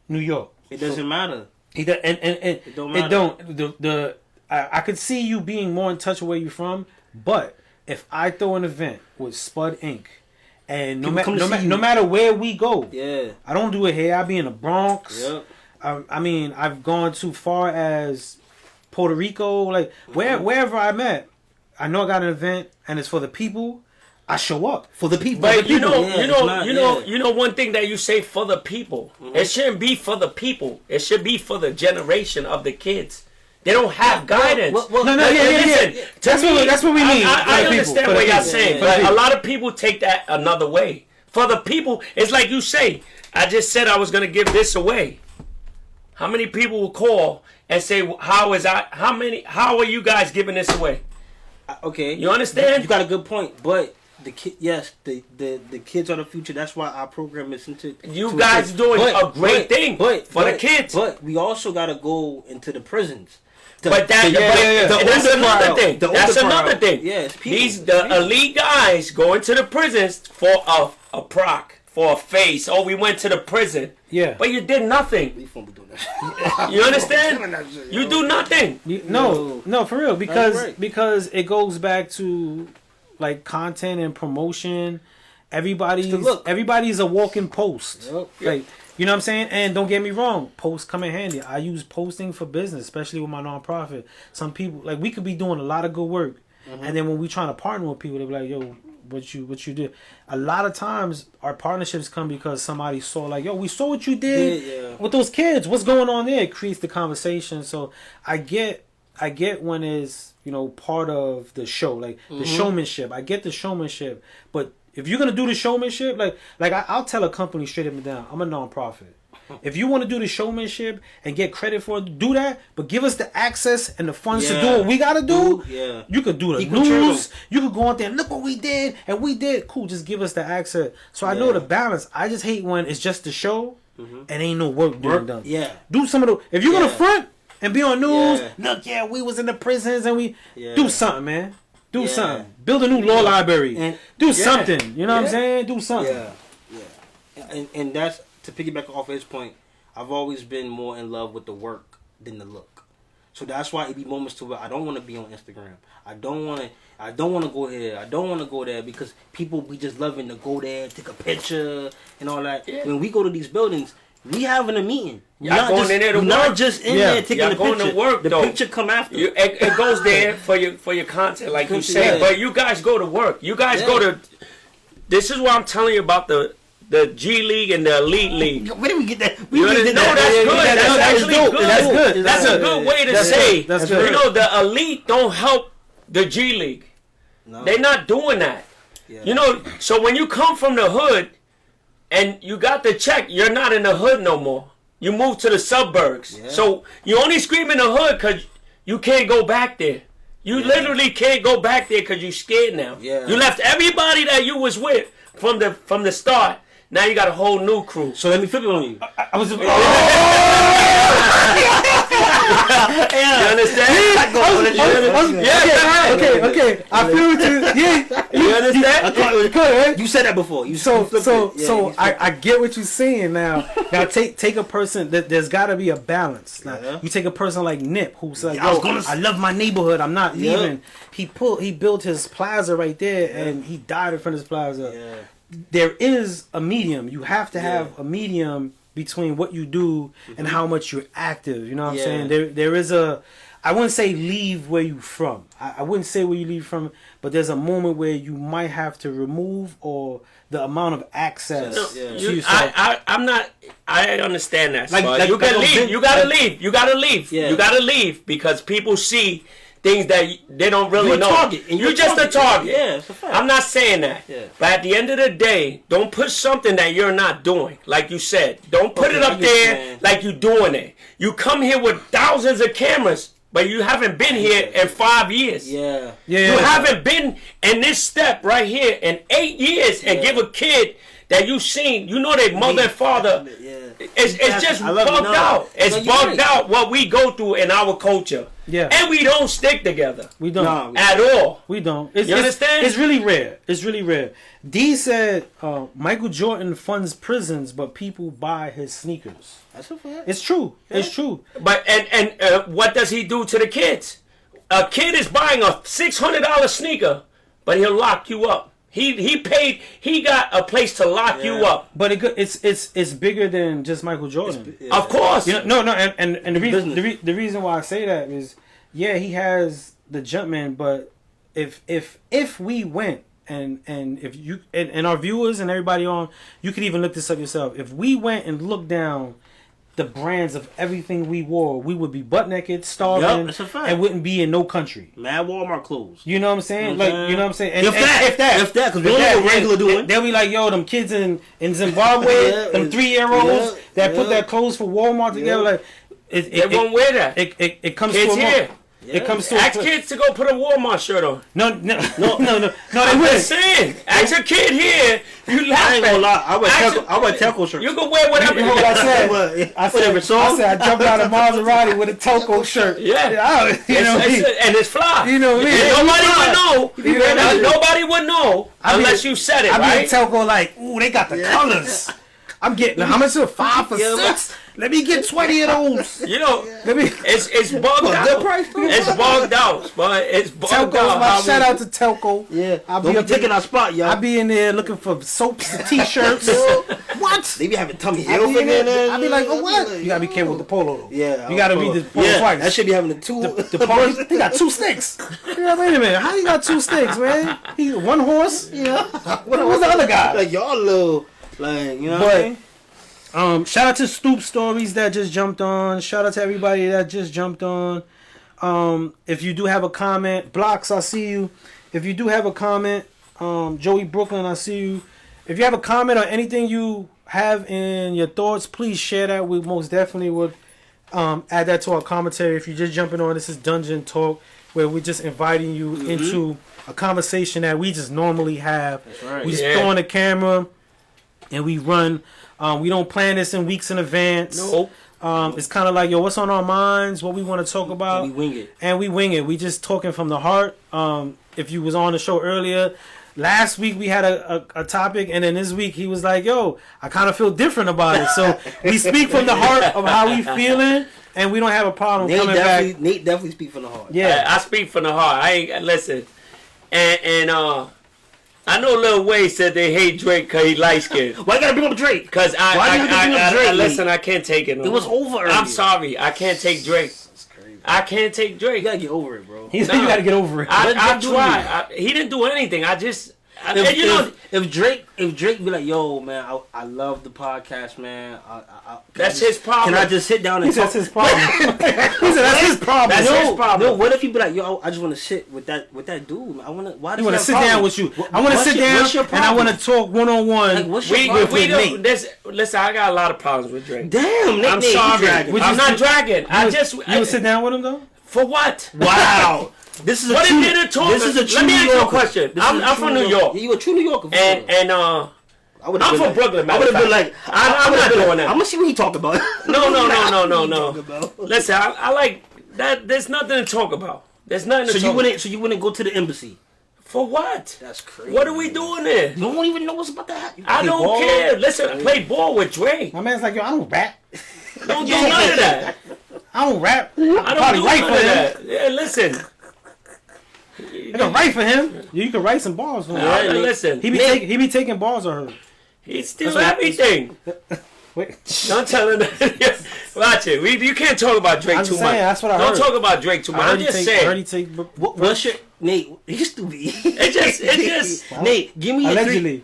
New York. It doesn't matter. It don't matter. I could see you being more in touch with where you're from, but if I throw an event with Spud Inc. and no matter where we go, I don't do it here. I be in the Bronx. Yep. I mean, I've gone too far as Puerto Rico, like wherever I'm at. I know I got an event and it's for the people. I show up for the people. But you know one thing that you say for the people. It shouldn't be for the people. It should be for the generation of the kids. They don't have guidance. Listen, that's what we mean. I understand what y'all saying, but a lot of people take that another way. For the people, it's like you say, I just said I was going to give this away. How many people will call and say, how are you guys giving this away? Okay. You understand? You got a good point, but the kids are the future. That's why our program is into. You guys doing a great thing for the kids. But we also got to go into the prisons. That's another thing. That's another thing. Yeah, the elite guys go into the prisons for a proc, for a face. Oh, we went to the prison. Yeah. But you did nothing. You understand? You do nothing. No, for real. Because it goes back to like content and promotion. Everybody's a walking post. Yep. Like, you know what I'm saying? And don't get me wrong, posts come in handy. I use posting for business, especially with my nonprofit. Some people, like, we could be doing a lot of good work, and then when we trying to partner with people, they be like, yo, what you did. A lot of times our partnerships come because somebody saw, like, yo, we saw what you did with those kids. What's going on there? It creates the conversation. So I get when it's, part of the show, like the showmanship. I get the showmanship, but if you're gonna do the showmanship, like I'll tell a company straight up and down, I'm a nonprofit. If you want to do the showmanship and get credit for it, do that. But give us the access and the funds to do what we gotta do. Yeah. You could do the news. You could go out there and look what we did, and we did. Cool. Just give us the access. So I know the balance. I just hate when it's just the show and ain't no work being done. Yeah. Do some of the. If you're gonna front and be on news, look, we was in the prisons and we do something, man. Do something. Build a new law library. And do something. You know what I'm saying? Do something. Yeah. And that's, to piggyback off his point, I've always been more in love with the work than the look. So that's why it be moments to where I don't want to be on Instagram. I don't want to go here. I don't want to go there because people be just loving to go there, take a picture and all that. Yeah. When we go to these buildings, we having a meeting. Y'all going in there to work. Not just in there taking the picture. Going to work, the picture come after. It goes there for your content, like you said. But you guys go to work. You guys go to. This is what I'm telling you about the G League and the Elite League. Where did we get that? That's good. That's actually good. That's good. That's a good way to say. That's good. The Elite don't help the G League. No. They're not doing that. Yeah. So when you come from the hood and you got the check, you're not in the hood no more. You move to the suburbs. Yeah. So you only scream in the hood because you can't go back there. You literally can't go back there because you're scared now. Yeah. You left everybody that you was with from the start. Now you got a whole new crew. So let me flip it on you. I was. You understand? Okay. I feel what you. Yeah. You understand? Right? You said that before. I get what you're saying now. Now take a person that there's got to be a balance. Now, you take a person like Nip, who's like, I love my neighborhood. I'm not leaving. He built his plaza right there, and he died in front of his plaza. Yeah. There is a medium. You have to have a medium between what you do and how much you're active. You know what I'm saying? There is a. I wouldn't say leave where you from. I wouldn't say where you leave from, but there's a moment where you might have to remove or the amount of access to yourself. I'm not. I understand that. Like you can leave. You gotta leave. You gotta leave. Yeah. You gotta leave because people see things that they don't really know. You're just a target. Yeah, it's a fact. I'm not saying that. Yeah. But at the end of the day, don't put something that you're not doing. Like you said, don't put it up there like you're doing it. You come here with thousands of cameras. But you haven't been here in 5 years. Yeah. You haven't been in this step right here in 8 years and give a kid that you've seen, you know their mother and father. It's just bugged out. It's bugged out what we go through in our culture. Yeah. And we don't stick together. We don't. At all. We don't. You understand? It's really rare. It's really rare. D said Michael Jordan funds prisons, but people buy his sneakers. That's a fact. It's true. Yeah. It's true. But and what does he do to the kids? A kid is buying a $600 sneaker, but he'll lock you up. He paid. He got a place to lock you up. But it's bigger than just Michael Jordan. Of course. You know, no. And the reason why I say that is, he has the Jumpman. But if we went and if you and our viewers and everybody on, you could even look this up yourself. If we went and looked down the brands of everything we wore, we would be butt naked, starving, and wouldn't be in no country. Mad Walmart clothes. You know what I'm saying? Like, you know what I'm saying? And, if that, because we don't know what regular doing. They'll be like, yo, them kids in Zimbabwe, them 3-year-olds that put their clothes for Walmart together, like they won't wear that. It comes kids to a here. It comes to ask kids to go put a Walmart shirt on. No. I'm just saying. Ask a kid here. You laugh. I ain't gonna lie. I wear Telco shirt. You can wear whatever. You know what I said? I said I jumped out of Maserati with a Telco shirt. Yeah. And it's fly. You know what I mean? Nobody would know. Nobody would know unless you said it, right? I be Telco like, ooh, they got the colors. I'm getting how much? 5 for 6. Let me get 20 of those. You know, it's bugged out. Good price, it's bugged out, but it's bugged out. Shout out to Telco. Yeah, I'll be taking our spot, y'all. I be in there looking for soaps and t-shirts. What? They be having Tommy Hilfiger in there. I be like, oh what? You gotta be careful with the polo though. Yeah, you gotta read the polo twice. That should be having the two. The polo. He got 2 sticks. Yeah, wait a minute. How you got 2 sticks, man? He 1 horse. Yeah. What's the other guy? Like y'all little, like you know what I mean? Shout out to Stoop Stories that just jumped on. Shout out to everybody that just jumped on. If you do have a comment, Blocks, I see you. If you do have a comment, Joey Brooklyn, I see you. If you have a comment or anything you have in your thoughts, please share that. We most definitely would add that to our commentary. If you're just jumping on, this is Dungeon Talk, where we're just inviting you into a conversation that we just normally have. That's right. We just throw on the camera and we run. We don't plan this in weeks in advance. Nope. It's kind of like, yo, what's on our minds, what we want to talk about. And we wing it. We just talking from the heart. If you was on the show earlier, last week we had a topic, and then this week he was like, yo, I kind of feel different about it. So we speak from the heart of how we feeling, and we don't have a problem coming back. Nate definitely speak from the heart. Yeah, I speak from the heart. I ain't listen. And I know Lil Wayne said they hate Drake because he light skinned. Why you gotta bring up Drake? Because I listen, I can't take it. It was over earlier. I'm sorry, I can't take Drake. I can't take Drake. You gotta get over it, bro. He said you gotta get over it. I try. He didn't do anything. If Drake be like, yo, man, I love the podcast, man. That's his problem. Can I just sit down and talk? That's his problem. He said that's his problem. That's his problem. No, what if he be like, yo, I just want to sit with that dude. Man. Why do you want to sit down with you? I want to sit down and I want to talk one-on-one. Listen, I got a lot of problems with Drake. Damn, I'm sorry. I'm not dragging. You would sit down with him though? For what? Wow. This is a true New Yorker. Let me ask you a question. I'm from New York. You a true New Yorker. And I'm from Brooklyn. I would have been like, I'm not doing that. I'm gonna see what he talking about. No. Listen, I like that. There's nothing to talk about. There's nothing. So you wouldn't go to the embassy. For what? That's crazy. What are we doing there? You don't even know what's about to happen. I don't care. Listen, I play ball with Drake. My man's like, yo, I don't rap. Don't do none of that. I don't rap. I don't do none of that. Yeah, listen. You can write for him. You can write some bars for him. Yeah, listen. He be taking bars on her. He steals everything. Wait. Don't tell him that. Watch it. You can't talk about Drake too much. That's what I heard. Don't talk about Drake too much. I'm just saying. What's your Nate? He's stupid. It just. Nate, give me allegedly.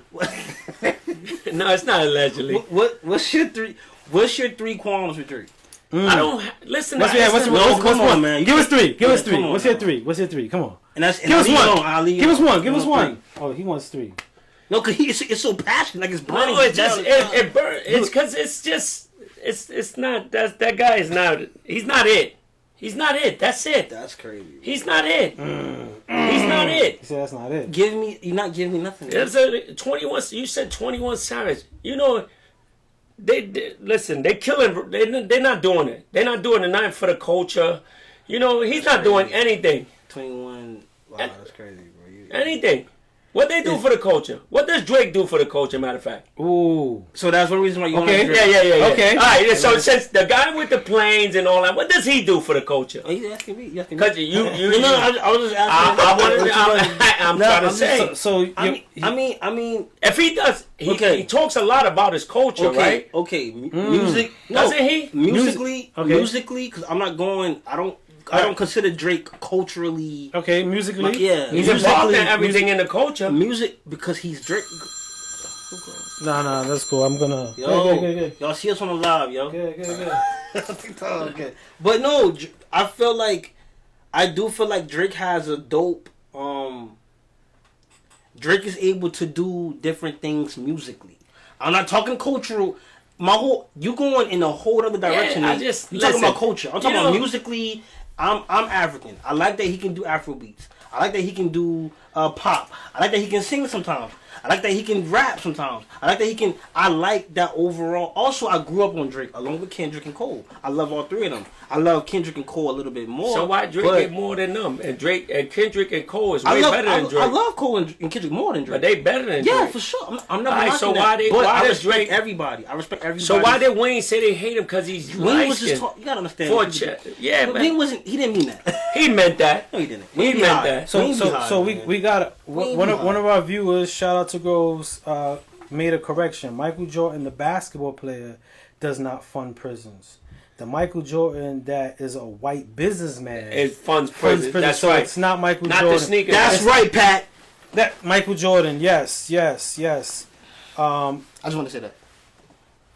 No, it's not allegedly. What's your three? What's your three qualms with Drake? I don't listen. What's one, man? Give us three. Give us three. What's your three? Come on. Give us one. Give us one. Oh, he wants three. No, cause it's so passionate, like it's burning. No, it burns. It's because it's just it's not that guy is not. He's not it. He's not it. That's it. That's crazy. He's not it. He's not it. He said that's not it. You're not giving me nothing. It's a 21. You said 21 Savage. You know, they listen. They killing. They're not doing it. They're not doing it. Not for the culture. You know, he's not doing anything. 21. Wow, that's crazy, bro. Anything. What they do for the culture? What does Drake do for the culture? Matter of fact. Ooh. So that's one reason why you. Okay. Yeah. Okay. All right. So since the guy with the planes and all that, what does he do for the culture? Oh, you asking me? Because you. No, I was just asking. I'm trying to say. So I mean, if he does, he talks a lot about his culture, right? Okay. Music. Doesn't he? Musically, because I'm not going. I don't consider Drake culturally. Okay, musically. He's involved in everything in the culture. Music, because he's Drake. Nah, that's cool. I'm gonna. Good. Y'all see us on the live, yo. Good. But no, I do feel like Drake has a dope. Drake is able to do different things musically. I'm not talking cultural. You going in a whole other direction. Yeah, you talking about culture. I'm talking about musically. I'm African. I like that he can do Afro beats. I like that he can do pop. I like that he can sing sometimes. I like that he can rap sometimes. I like that overall. Also, I grew up on Drake along with Kendrick and Cole. I love all three of them. I love Kendrick and Cole a little bit more. So why Drake get more than them? And Kendrick and Cole is way better than Drake. I love Cole and Kendrick more than Drake. But they better than Drake. Yeah, for sure. I'm not knocking so that. Why does Drake? Everybody. I respect everybody. So why did Wayne say they hate him? Because he's Wayne was just you gotta understand. Yeah, but Wayne wasn't. He didn't mean that. He meant that. No, he didn't. He meant that. So we got one of our viewers. Shout out to Groves. Made a correction. Michael Jordan, the basketball player, does not fund prisons. The Michael Jordan that is a white businessman. It funds prisons. That's so right. It's not Michael not Jordan. The sneakers. That's right, Pat. That Michael Jordan. Yes. I just want to say that.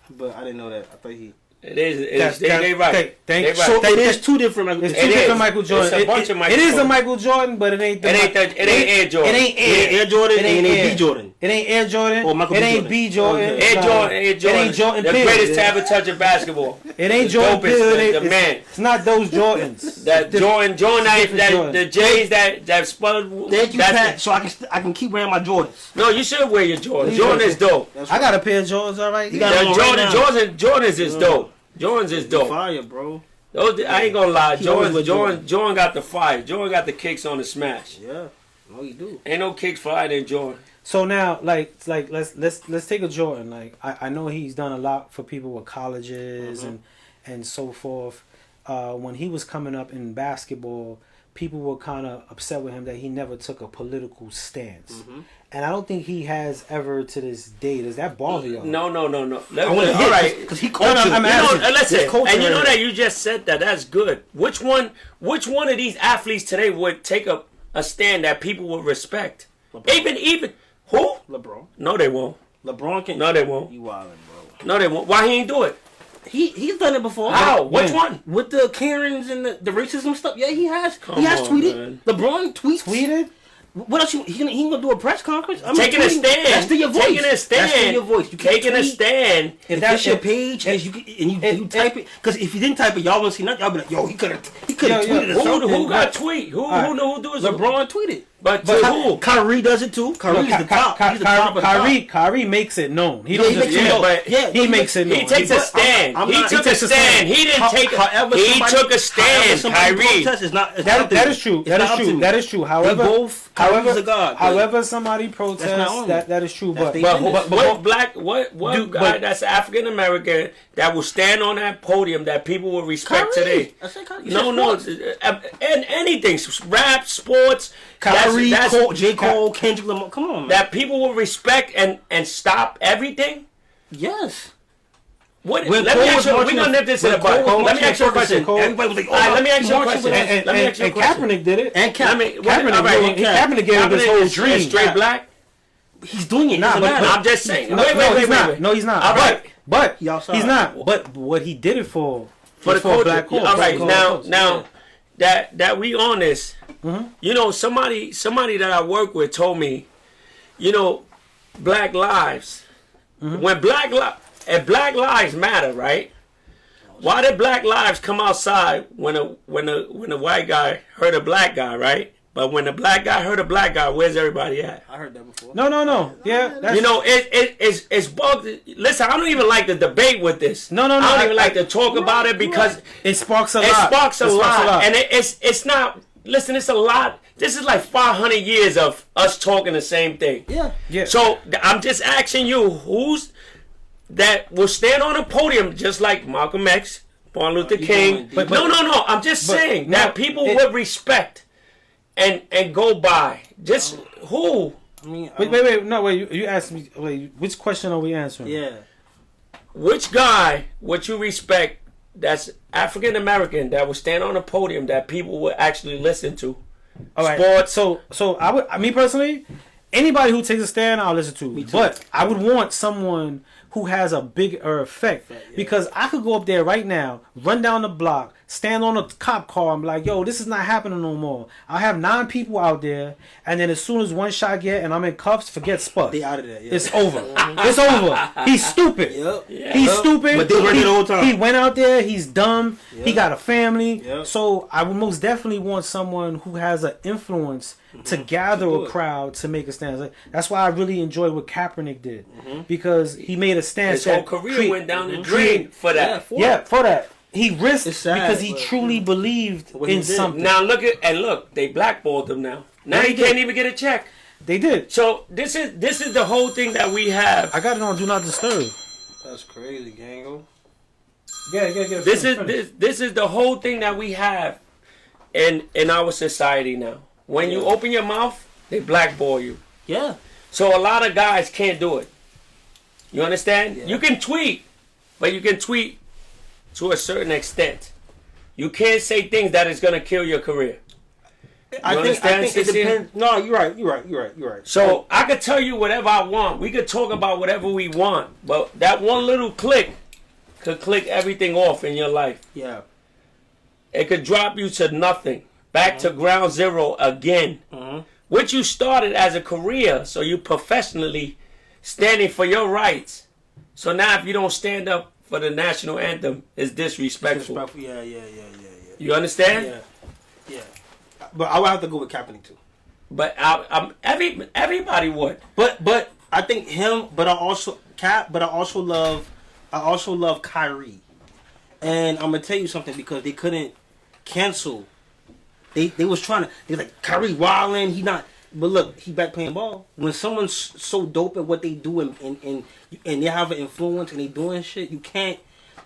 But I didn't know that. I thought he... It is. They right. So it is two different Michael Jordan. It's two different Michael Jordan. It's a bunch of Michael It is Jordan. a Michael Jordan, but it ain't Air Jordan. It ain't Air Jordan. It ain't B Jordan. It ain't Air Jordan. Or Michael it B. ain't Jordan. B Jordan. Air Jordan. It ain't Jordan. The greatest to ever touch a basketball. It ain't Jordan. The man. It's not those Jordans. That Jordan, the J's that spun. Thank you, Pat. So I can keep wearing my Jordans. No, you should wear your Jordan. Jordan is dope. I got a pair of Jordans, all right. Jordans is dope. Jordan's is dope. Fire, bro. I ain't gonna lie. Jordan got the fire. Jordan got the kicks on the smash. Yeah, no, you do. Ain't no kicks fire than Jordan. So now, let's take a Jordan. Like I know he's done a lot for people with colleges and so forth. When he was coming up in basketball, people were kind of upset with him that he never took a political stance. And I don't think he has ever to this day. Does that bother you? No. All right, because he culture. Listen, and you know that you just said that. That's good. Which one of these athletes today would take a stand that people would respect? LeBron. Even who? LeBron. No, they won't. LeBron can. No, they won't. You wildin', bro. No, they won't. Why he ain't do it? He's done it before. How? Which one? With the Karens and the racism stuff. Yeah, he has. Come he has on, tweeted. Man. LeBron tweeted. What else? He ain't gonna do a press conference? Taking a stand. That's still your voice. Taking a stand. That's still your voice. You taking a stand. If that's your page and you type it, because if you didn't type it, y'all won't see nothing. Y'all be like, yo, he could have tweeted or something. Who got tweet? Who do his LeBron tweeted. But who? Kyrie does it too. Kyrie's the top. He's the top of the top. Kyrie makes it known. He don't just he makes it known. He takes a stand. He took a stand. He didn't take. He took a stand. Kyrie. That is true. That is true. However, somebody protests. That is true. But what guy that's African American that will stand on that podium that people will respect today? No, and anything, rap, sports. Kyrie, J. Cole, Kendrick Lamar. Come on, man. That people will respect and stop everything. Yes. Let me ask you. We're gonna nip this in the butt. Let me ask you a question. Everybody was like, let me ask you a question. And Kaepernick did it. And Kaepernick gave him his whole dream. Straight black. He's doing it. I'm just saying. Wait. No, he's not. All right. But he's not. But what he did it for the black culture. All right. Now that we on this. Mm-hmm. You know, somebody that I work with told me, you know, Black Lives. Mm-hmm. When Black Lives matter, right? Why did Black Lives come outside when a white guy hurt a black guy, right? But when the black guy hurt a black guy, where's everybody at? I heard that before. No. Yeah, you know, it's bugged. Listen, I don't even like to debate with this. No. I don't even like to talk about it because it sparks a lot. It sparks a lot, and it's not. Listen, it's a lot. This is like 500 years of us talking the same thing. Yeah. So I'm just asking you, who's that will stand on a podium just like Malcolm X, Martin Luther King? No. I'm just saying that people would respect and go by. Just who? I mean, wait. No, wait. You asked me. Wait, which question are we answering? Yeah. Which guy would you respect? That's African American that would stand on a podium that people would actually listen to. All right. Sports. So I would. Me personally, anybody who takes a stand, I'll listen to. But I would want someone who has a bigger effect because I could go up there right now, run down the block, stand on a cop car, and be like, "Yo, this is not happening no more." I'll have 9 people out there, and then as soon as one shot get and I'm in cuffs, forget Spud. They out of there. Yeah. It's over. It's over. He's stupid. He's stupid. But they run it all the time. He went out there. He's dumb. He got a family. Yep. So I would most definitely want someone who has an influence to gather a crowd to make a stand. That's why I really enjoyed what Kaepernick did because he made a stand. His whole career went down the drain for that. For that. He risked because he truly believed in something. Now look, they blackballed him now. Now he can't even get a check. They did. So this is the whole thing that we have. I got it on Do Not Disturb. That's crazy, Gango. Yeah. This is the whole thing that we have in our society now. When you open your mouth, they blackball you. Yeah. So a lot of guys can't do it. You understand? Yeah. You can tweet, but you can tweet to a certain extent. You can't say things that is going to kill your career. I think it depends. No, you're right. So I could tell you whatever I want. We could talk about whatever we want. But that one little click could click everything off in your life. Yeah. It could drop you to nothing. Back to ground zero again. Which you started as a career. So you professionally standing for your rights. So now if you don't stand up for the national anthem, it's disrespectful. Yeah. You understand? Yeah. But I would have to go with Kaepernick too. But everybody would. But I think him. But I also love Kyrie. And I'm gonna tell you something because they couldn't cancel. They was trying to. They like Kyrie wilding. He not. But look, he back playing ball. When someone's so dope at what they do and they have an influence and they doing shit, you can't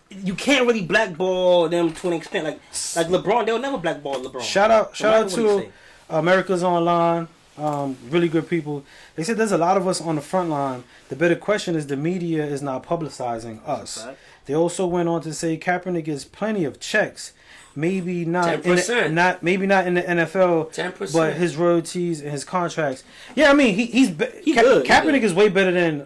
really blackball them to an extent. Like LeBron, they'll never blackball LeBron. Shout out to America's Online. Really good people. They said there's a lot of us on the front line. The better question is the media is not publicizing us. Right. They also went on to say Kaepernick gets plenty of checks. Maybe not 10%. Maybe not in the NFL, 10%. But his royalties and his contracts. Yeah, I mean he's good. Kaepernick is way better than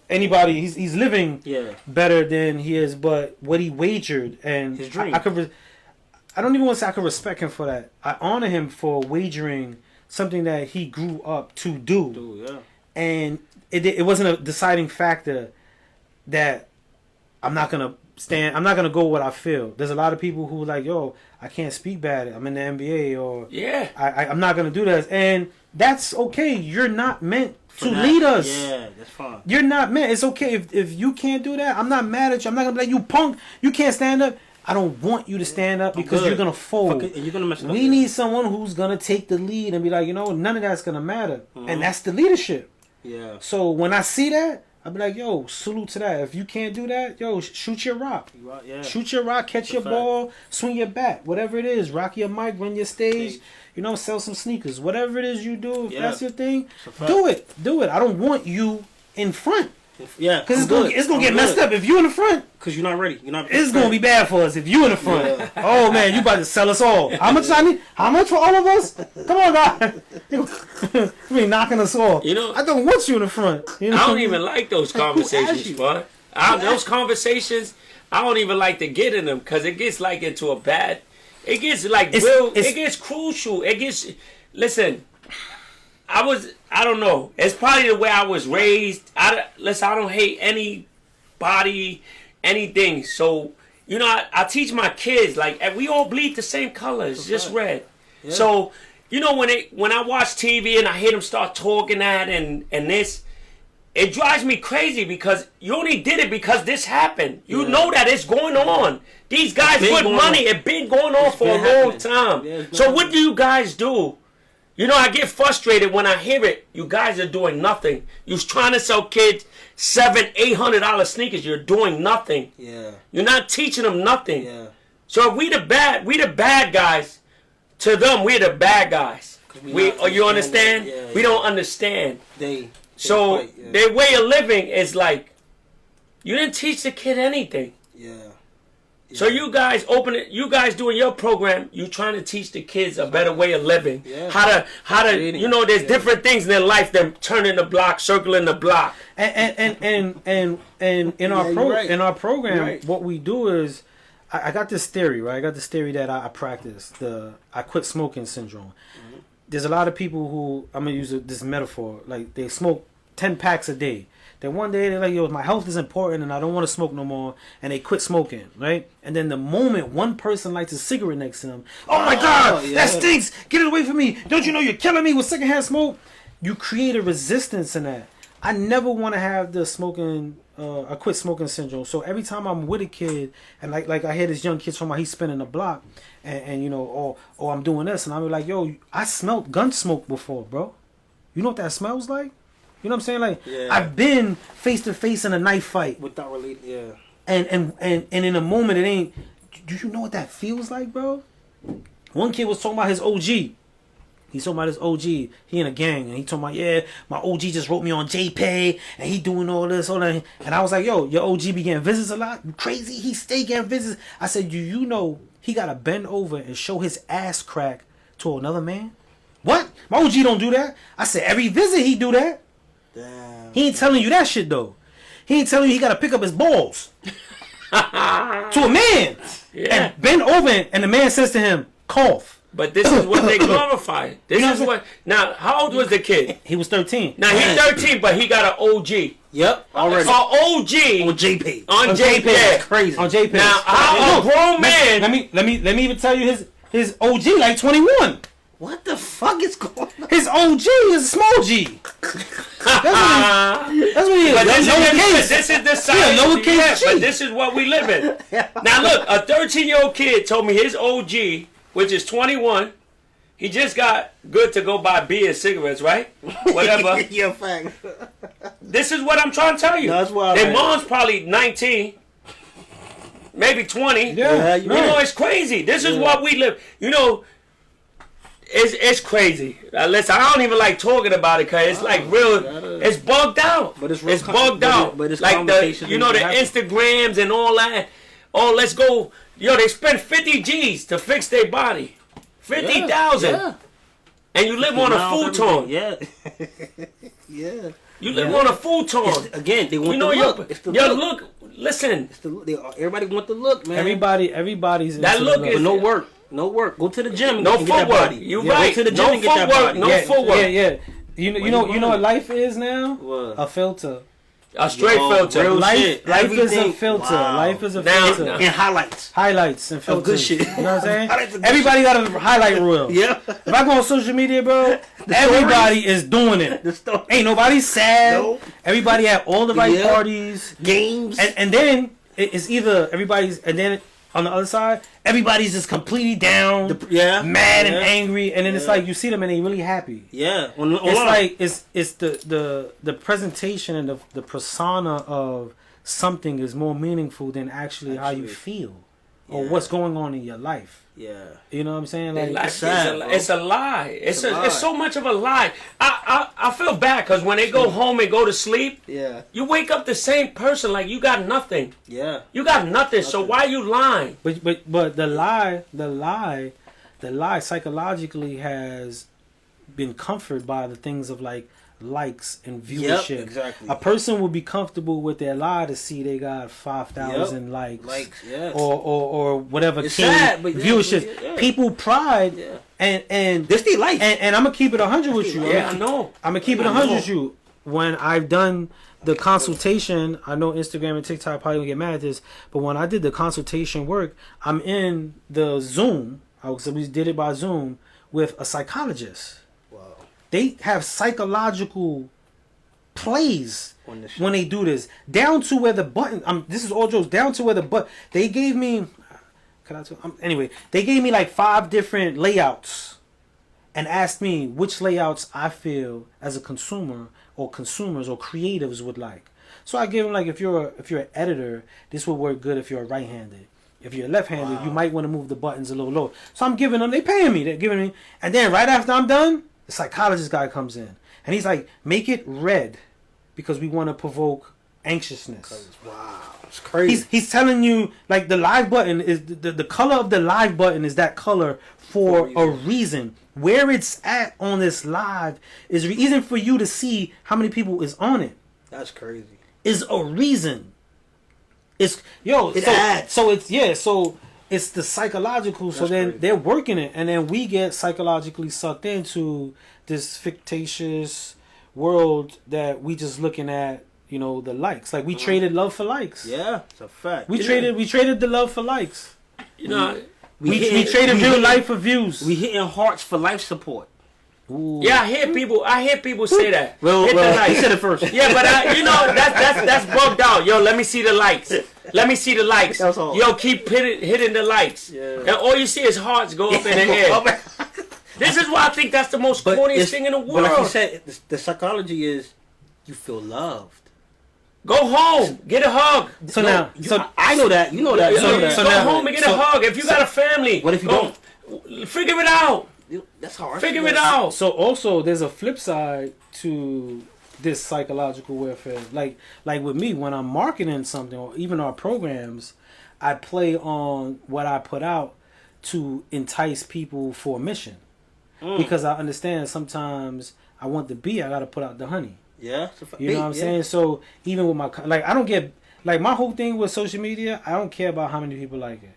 anybody. He's living better than he is. But what he wagered and his dream. I don't even want to say I could respect him for that. I honor him for wagering something that he grew up to do. And it wasn't a deciding factor that I'm not gonna I'm not gonna go what I feel. There's a lot of people who like, yo, I can't speak bad. I'm in the NBA, or I'm not gonna do that, and that's okay. You're not meant to lead us. Yeah, that's fine. You're not meant. It's okay if you can't do that. I'm not mad at you. I'm not gonna be like, you punk. You can't stand up. I don't want you to stand up because you're gonna fold. And you're gonna mess up. We need someone who's gonna take the lead and be like, none of that's gonna matter, and that's the leadership. Yeah. So when I see that, I'll be like, yo, salute to that. If you can't do that, yo, shoot your rock. Shoot your rock, catch your ball, swing your bat, whatever it is. Rock your mic, run your stage. Sell some sneakers. Whatever it is you do, if that's your thing, do it. Do it. I don't want you in front. Yeah, because it's gonna get messed up if you in the front. Because you're not ready. It's gonna be bad for us if you in the front. Yeah. Oh man, you about to sell us all. How much I need? How much for all of us? Come on, guys. You be knocking us off. I don't want you in the front. I don't even like those conversations, bud. Those conversations, I don't even like to get in them because it gets like into a bad. It gets like it gets crucial. It gets. Listen. I don't know. It's probably the way I was raised. I don't hate anybody, anything. So, I teach my kids, like, we all bleed the same colors, just red. Yeah. So, when I watch TV and I hear them start talking that and this, it drives me crazy because you only did it because this happened. You know that it's going on. These guys put money. It's been going on for a long time. Yeah, so what do you guys do? I get frustrated when I hear it. You guys are doing nothing. You're trying to sell kids $700-800 sneakers. You're doing nothing. Yeah. You're not teaching them nothing. Yeah. So if we the bad guys. To them, we're the bad guys. You understand? Yeah, we don't understand. Their way of living is like, you didn't teach the kid anything. Yeah. Yeah. So you guys doing your program, you trying to teach the kids a better way of living. Yeah. How to there's different things in their life than turning the block, circling the block. And in our program, what we do is I got this theory, right? I got this theory that I practice, the I quit smoking syndrome. Mm-hmm. There's a lot of people who, I'm gonna use this metaphor, like they smoke 10 packs a day. Then one day they're like, yo, my health is important and I don't want to smoke no more. And they quit smoking, right? And then the moment one person lights a cigarette next to them, oh my God, that stinks. Get it away from me. Don't you know you're killing me with secondhand smoke? You create a resistance in that. I never want to have the smoking, I quit smoking syndrome. So every time I'm with a kid and like I hear this young kid talking about he's spinning the block and I'm doing this. And I'm like, yo, I smelled gun smoke before, bro. You know what that smells like? You know what I'm saying? Like, I've been face to face in a knife fight. Without related, yeah. And in a moment, it ain't. Do you know what that feels like, bro? One kid was talking about his OG. He's talking about his OG. He in a gang, and he talking about, my OG just wrote me on JPay, and he doing all this, all that. And I was like, yo, your OG be getting visits a lot? You crazy? He stay getting visits. I said, do you know he got to bend over and show his ass crack to another man? What? My OG don't do that. I said, every visit he do that. Damn. He ain't telling you that shit though. He ain't telling you he gotta pick up his balls to a man and bend over, and the man says to him, "Cough." But this is what they glorify. This is what. Now, how old was the kid? He was 13. Now he's 13, but he got an OG. Yep, already. So OG on JPay. On JPay, crazy. On JPay. Now, how a grown man? Let me even tell you his OG like 21. What the fuck is going on? His OG is a small G. That's what he is. But this is the science. Lowercase G. But this is what we live in. Now look, a 13-year-old kid told me his OG, which is 21, he just got good to go buy beer and cigarettes, right? Whatever. Yeah, fact. This is what I'm trying to tell you. No, that's why. Their mom's probably 19. Maybe 20. Yeah, it's crazy. This is what we live. It's crazy. Listen, I don't even like talking about it because it's like real. It's bugged out. But it's bugged out. But it's like the Instagrams and all that. Oh, let's go. Yo, they spend 50 G's to fix their body. 50,000. Yeah. And you live on a futon. Yeah. Yeah. You live on a futon. Again, they want the look. It's the look. Listen. It's everybody want the look, man. Everybody's that look is no work. No work. Go to the gym. No footwork. You right. Go to the gym and get that body. No footwork. Yeah. You know what life is now? What? A filter. A straight filter. Life is a filter. Wow. Life is a filter. And highlights. Highlights and filters. Of good shit. You know what I'm saying? Everybody got a highlight reel. Yeah. If I go on social media, bro, everybody is doing it. Ain't nobody sad. Nope. Everybody had all the right parties. Games. And then it's either everybody's, and then on the other side, everybody's just completely down, mad and angry, and then it's like you see them and they really happy. Yeah, it's like it's the presentation and the persona of something is more meaningful than actually how you feel or what's going on in your life. Yeah, you know what I'm saying? Like it's a lie. It's so much of a lie. I feel bad because when they go home and go to sleep, you wake up the same person like you got nothing. Yeah, you got nothing. So why you lying? But the lie psychologically has been comforted by the things of like likes and viewership. Yep, exactly. A person will be comfortable with their lie to see they got 5,000 likes, or whatever viewership. Yeah. People pride and this they like. And I'm gonna keep it 100 with you. Yeah, I know. I'm gonna keep it 100 with you. When I've done the consultation, I know Instagram and TikTok probably gonna get mad at this, but when I did the consultation work, I'm in the Zoom. So we did it by Zoom with a psychologist. They have psychological plays when they do this. Down to where the button... this is all jokes. Down to where the button... They gave me... anyway, they gave me like 5 different layouts and asked me which layouts I feel as a consumer or consumers or creatives would like. So I give them like, if you're an editor, this would work good if you're right-handed. If you're left-handed, you might want to move the buttons a little low. So I'm giving them... They're paying me. They're giving me... And then right after I'm done... The psychologist guy comes in and he's like, make it red because we want to provoke anxiousness. Wow, it's crazy. He's telling you like the live button is the color of the live button is that color for a reason. Where it's at on this live is a reason for you to see how many people is on it. That's crazy. Is a reason. It's it's the psychological, so then they're working it, and then we get psychologically sucked into this fictitious world that we just looking at, the likes. Like we traded love for likes. Yeah, it's a fact. We traded the love for likes. We traded real life for views. We hitting hearts for life support. Ooh. Yeah, I hear people say that. Well, he said it first. Yeah, but that's bugged out. Yo, let me see the likes. Let me see the likes. Yo, keep hitting the likes. Yeah. And all you see is hearts go up in the air. This is why I think that's the most corniest thing in the world. But like you said, the psychology is you feel loved. Go home, get a hug. I know that. You know that. Go home and get a hug. If you got a family, what if you don't? Figure it out. That's hard. Figure it out. So also, there's a flip side to this psychological warfare. Like with me, when I'm marketing something or even our programs, I play on what I put out to entice people for a mission. Because I understand sometimes I want the bee, I got to put out the honey. Yeah. You know what I'm saying? So even with my... I don't get... Like, my whole thing with social media, I don't care about how many people like it.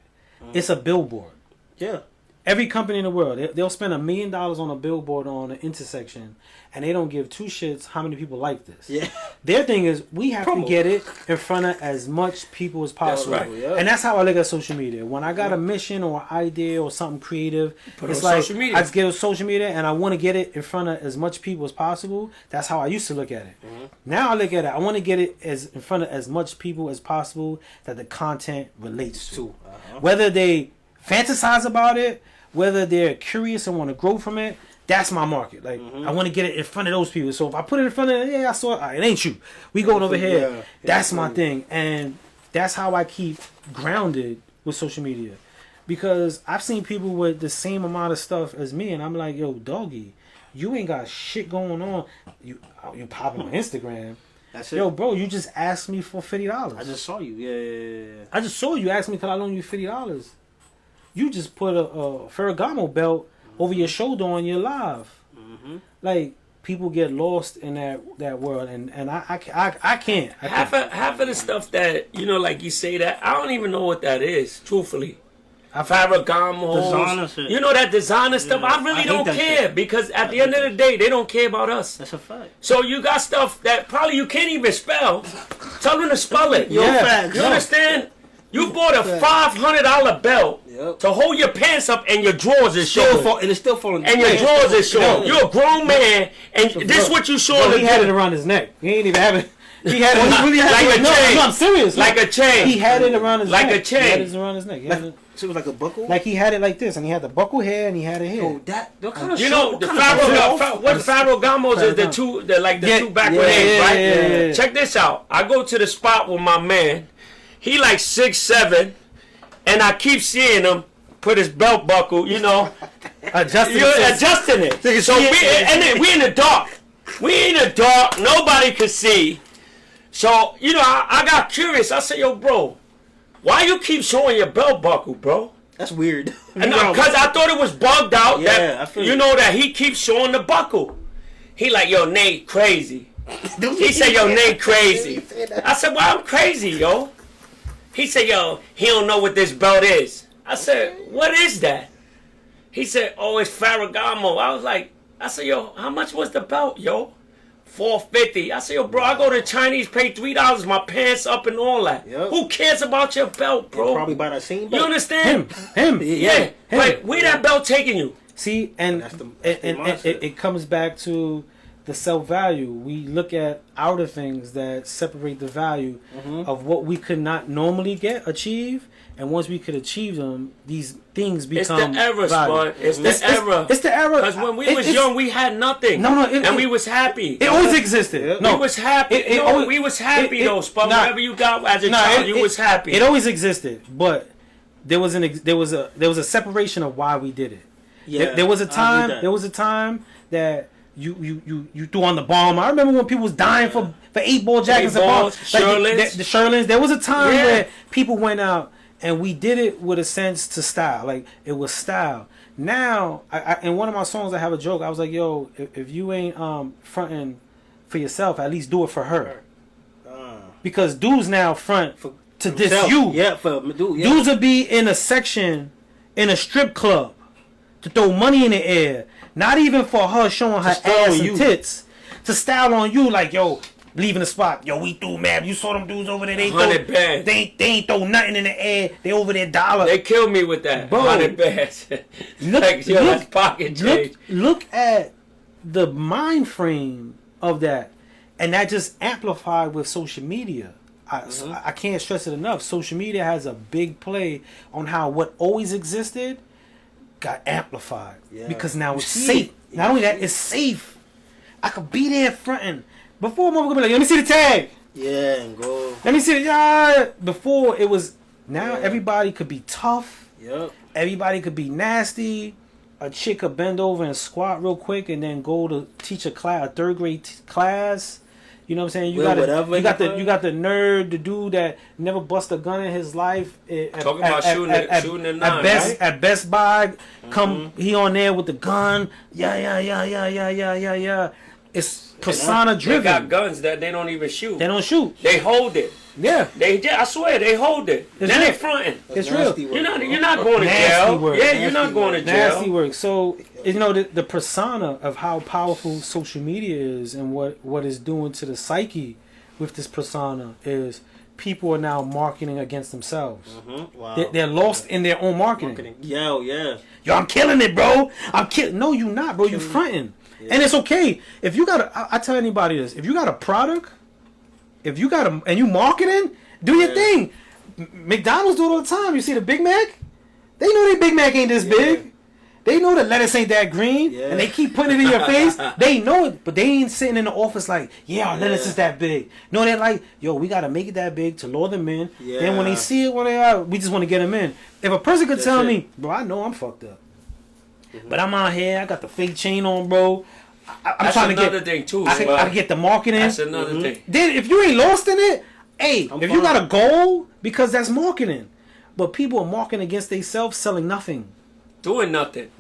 It's a billboard. Yeah. Every company in the world, they'll spend $1 million on a billboard on an intersection, and they don't give 2 shits how many people like this. Yeah. Their thing is, we have to get it in front of as much people as possible. That's right. Yeah. And that's how I look at social media. When I got a mission or idea or something creative, it's like, I just get on social media and I want to get it in front of as much people as possible. That's how I used to look at it. Now I look at it, I want to get it in front of as much people as possible that the content relates to. Whether they fantasize about it, whether they're curious and want to grow from it, that's my market. Like, I want to get it in front of those people. So if I put it in front of them, I saw it. It ain't you. We going over here. Yeah, that's my thing. And that's how I keep grounded with social media. Because I've seen people with the same amount of stuff as me, and I'm like, yo, doggy, you ain't got shit going on. You popping on Instagram. That's it. Yo, bro, you just asked me for $50. I just saw you. Yeah. I just saw you. Asked me, could I loan you $50? You just put a Ferragamo belt over your shoulder on your live. Like, people get lost in that world, and I can't. Half of the stuff that, like you say that, I don't even know what that is, truthfully. Ferragamo, you know that designer stuff. I really don't care because at the end of the day, they don't care about us. That's a fact. So you got stuff that probably you can't even spell. Tell them to spell it. You understand? You bought a $500 belt to hold your pants up and your drawers is showing. And it's still falling. And your drawers is showing. You're a grown man and this is what you showing. He had it around his neck. He ain't even have it. He had it. He really had like it. A chain. No, I'm serious. Like a chain. He had it around his neck. Like a chain. He had it around his neck. So it was like a buckle? Like he had it like this, and he had the buckle here, and he had it here. Oh, what kind of you know, the Ferragamos is the two backward hands, right? Yeah. Check this out. I go to the spot with my man. He like 6'7", and I keep seeing him put his belt buckle, you know. adjusting it. So we in the dark. We in the dark. Nobody could see. So, you know, I got curious. I said, yo, bro, why you keep showing your belt buckle, bro? That's weird. Because I thought it was bugged out. Yeah, I feel you know that he keeps showing the buckle. He like, yo, Nate, crazy. He said, yo, Nate, crazy. I said, well, I'm crazy, yo. He said, yo, he don't know what this belt is. I said, what is that? He said, oh, it's Ferragamo. I said, yo, how much was the belt, yo? $450. I said, yo, bro, I go to Chinese, pay $3, my pants up and all that. Yep. Who cares about your belt, bro? You'll probably buy that same belt. You understand? Him. Yeah. But where that belt taking you? See, and it comes back to the self-value. We look at outer things that separate the value of what we could not normally achieve. And once we could achieve them, these things become. It's the era, Spud. It's the era. It's the era. Because when we was young, we had nothing. And we was happy. It always existed. We was happy. We was happy though, Spud. Whatever you got as a child, you was happy. It always existed, but there was a separation of why we did it. Yeah, there was a time. There was a time that you threw on the bomb. I remember when people was dying for 8-ball jackets and bombs. Sherlins. The Sherlins. There was a time where people went out. And we did it with a sense to style. Like, it was style. Now, in one of my songs, I have a joke. I was like, yo, if you ain't fronting for yourself, at least do it for her. Because dudes now front to diss you. Yeah, for dude. Yeah. Dudes will be in a section, in a strip club, to throw money in the air. Not even for her showing her ass and tits. To style on you like, yo, leaving the spot. Yo, we threw, man. You saw them dudes over there. They ain't throw nothing in the air. They over there dollar. They killed me with that. Bro, 100 bands. That's pocket change. Look at the mind frame of that. And that just amplified with social media. I can't stress it enough. Social media has a big play on how what always existed got amplified. Yeah. Because now it's safe. Not only that, it's safe. I could be there fronting. Before, motherfucker be like, let me see the tag. Yeah, and go. Let me see the Before, it was, now everybody could be tough. Yep. Everybody could be nasty. A chick could bend over and squat real quick and then go to teach a third grade class. You know what I'm saying? You got the nerd, the dude that never bust a gun in his life. Talking about shooting at nine, at Best Buy, he on there with the gun. Yeah. It's persona driven. They got guns that they don't even shoot. They don't shoot. They hold it. Yeah. I swear they hold it. Then they fronting. It's real. You're not going to jail. Yeah, you're not going to jail. Nasty work. So you know the persona of how powerful social media is and what it's doing to the psyche with this persona is people are now marketing against themselves. Wow. They're lost in their own marketing. Yo, I'm killing it, bro. No, you not, bro. You fronting. Yeah. And it's okay if you got. I tell anybody this: if you got a product, and you marketing, do your thing. McDonald's do it all the time. You see the Big Mac? They know their Big Mac ain't this big. They know the lettuce ain't that green, and they keep putting it in your face. They know it, but they ain't sitting in the office like, our lettuce is that big. No, they're like, yo, we gotta make it that big to lure them in. Yeah. Then when they see it, we just want to get them in. If a person could tell me, bro, I know I'm fucked up. But I'm out here. I got the fake chain on, bro. I'm trying to get another thing too. I get the marketing. That's another thing. Then if you ain't lost in it, if you got a goal, because that's marketing. But people are marketing against themselves, selling nothing, doing nothing,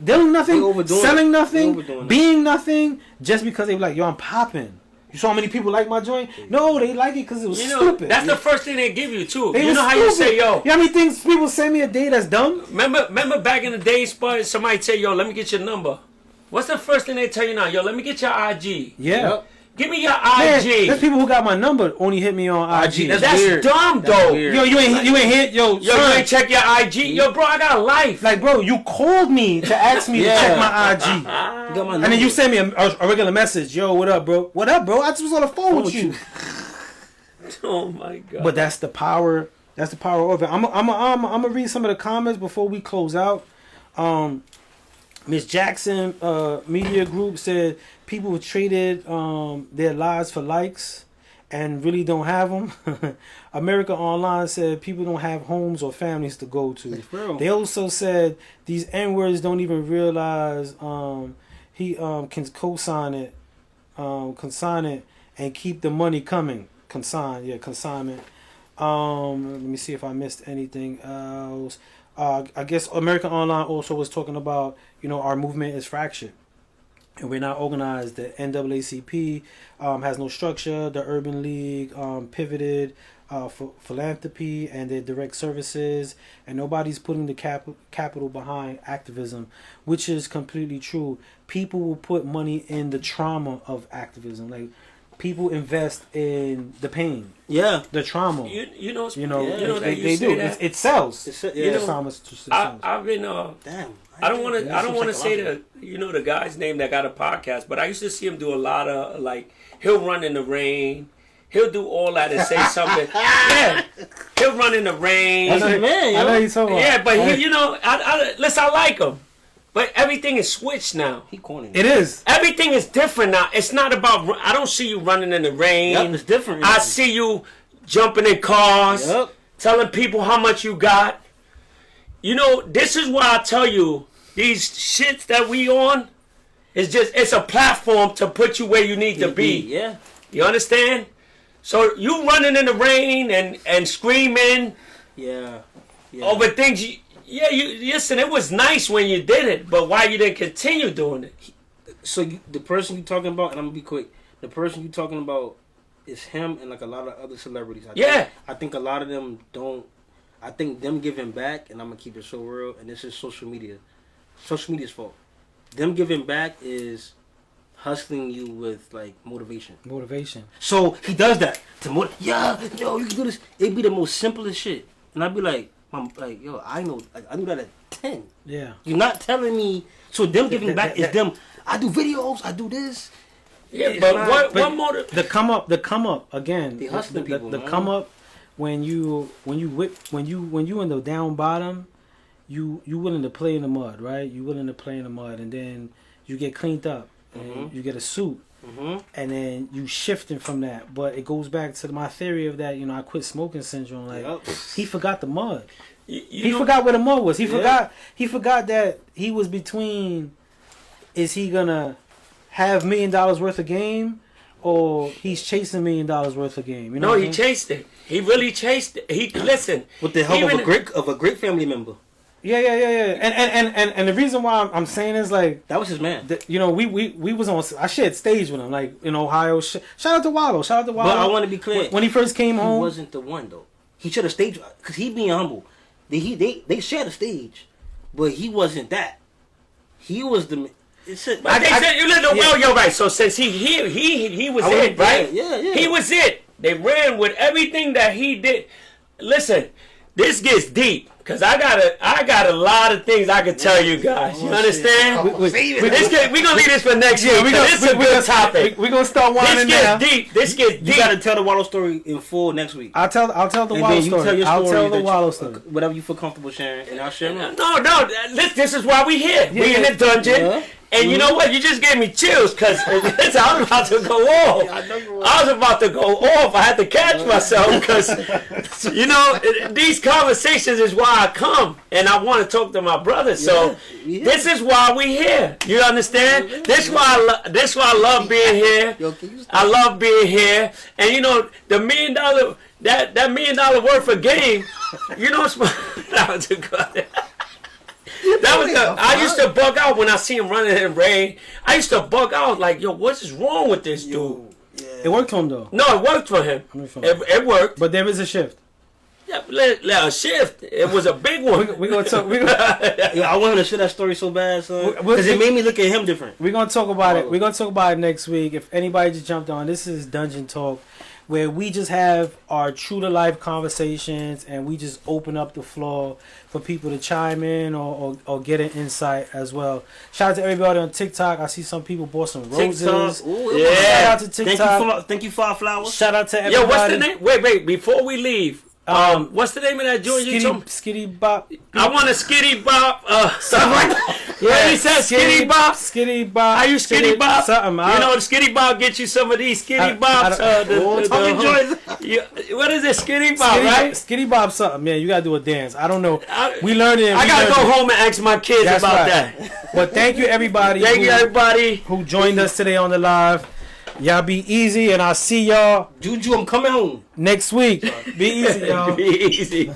selling nothing, being nothing, just because they be like, yo, I'm popping. You saw how many people like my joint? No, they like it because it was stupid. That's the first thing they give you too. You know how you say, yo. You know how many things people send me a day that's dumb? Remember back in the day, Spud, somebody say, yo, let me get your number. What's the first thing they tell you now? Yo, let me get your IG. Yeah. Yep. Give me your IG. Man, there's people who got my number only hit me on IG. That's weird. dumb, though. Yo, you ain't hit, yo, you ain't check your IG. Yo, bro, I got a life. Like, bro, you called me to ask me to check my IG. And then you send me a regular message. Yo, what up, bro? What up, bro? I just was on the phone with you. Oh my God. But that's the power. That's the power of it. I'm gonna read some of the comments before we close out. Miss Jackson Media Group said people traded their lives for likes and really don't have them. America Online said people don't have homes or families to go to. They also said these N-words don't even realize he can co-sign it, consign it, and keep the money coming. Consignment. Let me see if I missed anything else. I guess American Online also was talking about, our movement is fractured. And we're not organized. The NAACP has no structure. The Urban League pivoted for philanthropy and their direct services. And nobody's putting the capital behind activism, which is completely true. People will put money in the trauma of activism. Like, people invest in the pain. Yeah. The trauma. They do. It sells. I've been damn. I don't want to say the guy's name that got a podcast, but I used to see him do a lot of, like, he'll run in the rain. He'll do all that and say something. Yeah. He'll run in the rain. That's a man, I know you're talking about. Yeah, but I like him. But everything is switched now. He corny. It is. Everything is different now. It's not about. I don't see you running in the rain. Yep, it's different. I see you jumping in cars, telling people how much you got. This is why I tell you, these shits that we on, it's a platform to put you where you need to be. Yeah. You understand? So you running in the rain and screaming. Yeah. Over things. You listen. It was nice when you did it, but why you didn't continue doing it? So the person you talking about, and I'm gonna be quick. The person you talking about is him and like a lot of other celebrities. I think a lot of them don't. I think them giving back, and I'm gonna keep it so real. And this is social media. Social media's fault. Them giving back is hustling you with like motivation. So he does that to you can do this. It'd be the most simplest shit, and I'd be like. I know, I knew that at 10. Yeah. You're not telling me. So them giving back is them. I do videos. I do this. Yeah, but what motive? The come up again. They hustling people. The come up when you in the down bottom, you willing to play in the mud, right? You willing to play in the mud, and then you get cleaned up, and you get a suit. And then you shifting from that, but it goes back to my theory of that. I quit smoking syndrome. Like he forgot the mud. He forgot where the mud was. He forgot that he was between. Is he gonna have $1 million worth of game, or he's chasing $1 million worth of game? No, he chased it. He really chased it. He listen with the help of a great family member. Yeah. And the reason why I'm saying is like that was his man. We was on. I shared stage with him, like in Ohio. Shout out to Wallow. But I want to be clear. When he first came home, he wasn't the one though. He should have staged because he being humble. They shared a stage, but he wasn't that. He was the. They said you live in well, right? So since he was it, right? Yeah. He was it. They ran with everything that he did. Listen, this gets deep. Cause I got a lot of things I can tell you guys. You understand? We're gonna leave this for next year. This is a good topic. We're gonna start winding down. This gets deep. You gotta tell the Wallow story in full next week. I'll tell the Wallow story. I'll tell the Wallow story. Whatever you feel comfortable sharing, and I'll share mine. No. This is why we here. We in the dungeon. Yeah. And you know what? You just gave me chills because I was about to go off. I was about to go off. I had to catch myself because, these conversations is why I come. And I want to talk to my brother. So this is why we here. You understand? This is why I love being here. I love being here. And, the $1 million, that $1 million worth of game, I used to bug out when I see him running in the rain. I used to bug out like, yo, what is wrong with this dude? It worked for him though. No, it worked for him. It worked. But there is a shift. Yeah, let a shift. It was a big one. We're gonna talk. I wanted to share that story so bad, son, because it made me look at him different. We're gonna talk about it. We're gonna talk about it next week. If anybody just jumped on, this is Dungeon Talk, where we just have our true to life conversations and we just open up the floor for people to chime in or get an insight as well. Shout out to everybody on TikTok. I see some people bought some roses. Ooh, yeah. Shout out to TikTok. Thank you for our flowers. Shout out to everybody. Yo, what's the name? Wait, before we leave. What's the name of that joint you told me? Skitty Bop. I want a Skitty Bop. Yeah, he said Skitty Bop. Skitty Bop. How you Skitty Bop? Something. You know, the Skitty Bop get you some of these Skitty Bops. What is it? Skitty Bop, right? Skitty Bop something. Man, you gotta do a dance. I don't know. We learned it. I gotta go home and ask my kids about that. But thank you, everybody. Thank you, everybody who joined us today on the live. Y'all be easy, and I'll see y'all. Juju, I'm coming home next week. Be easy, y'all. Be easy.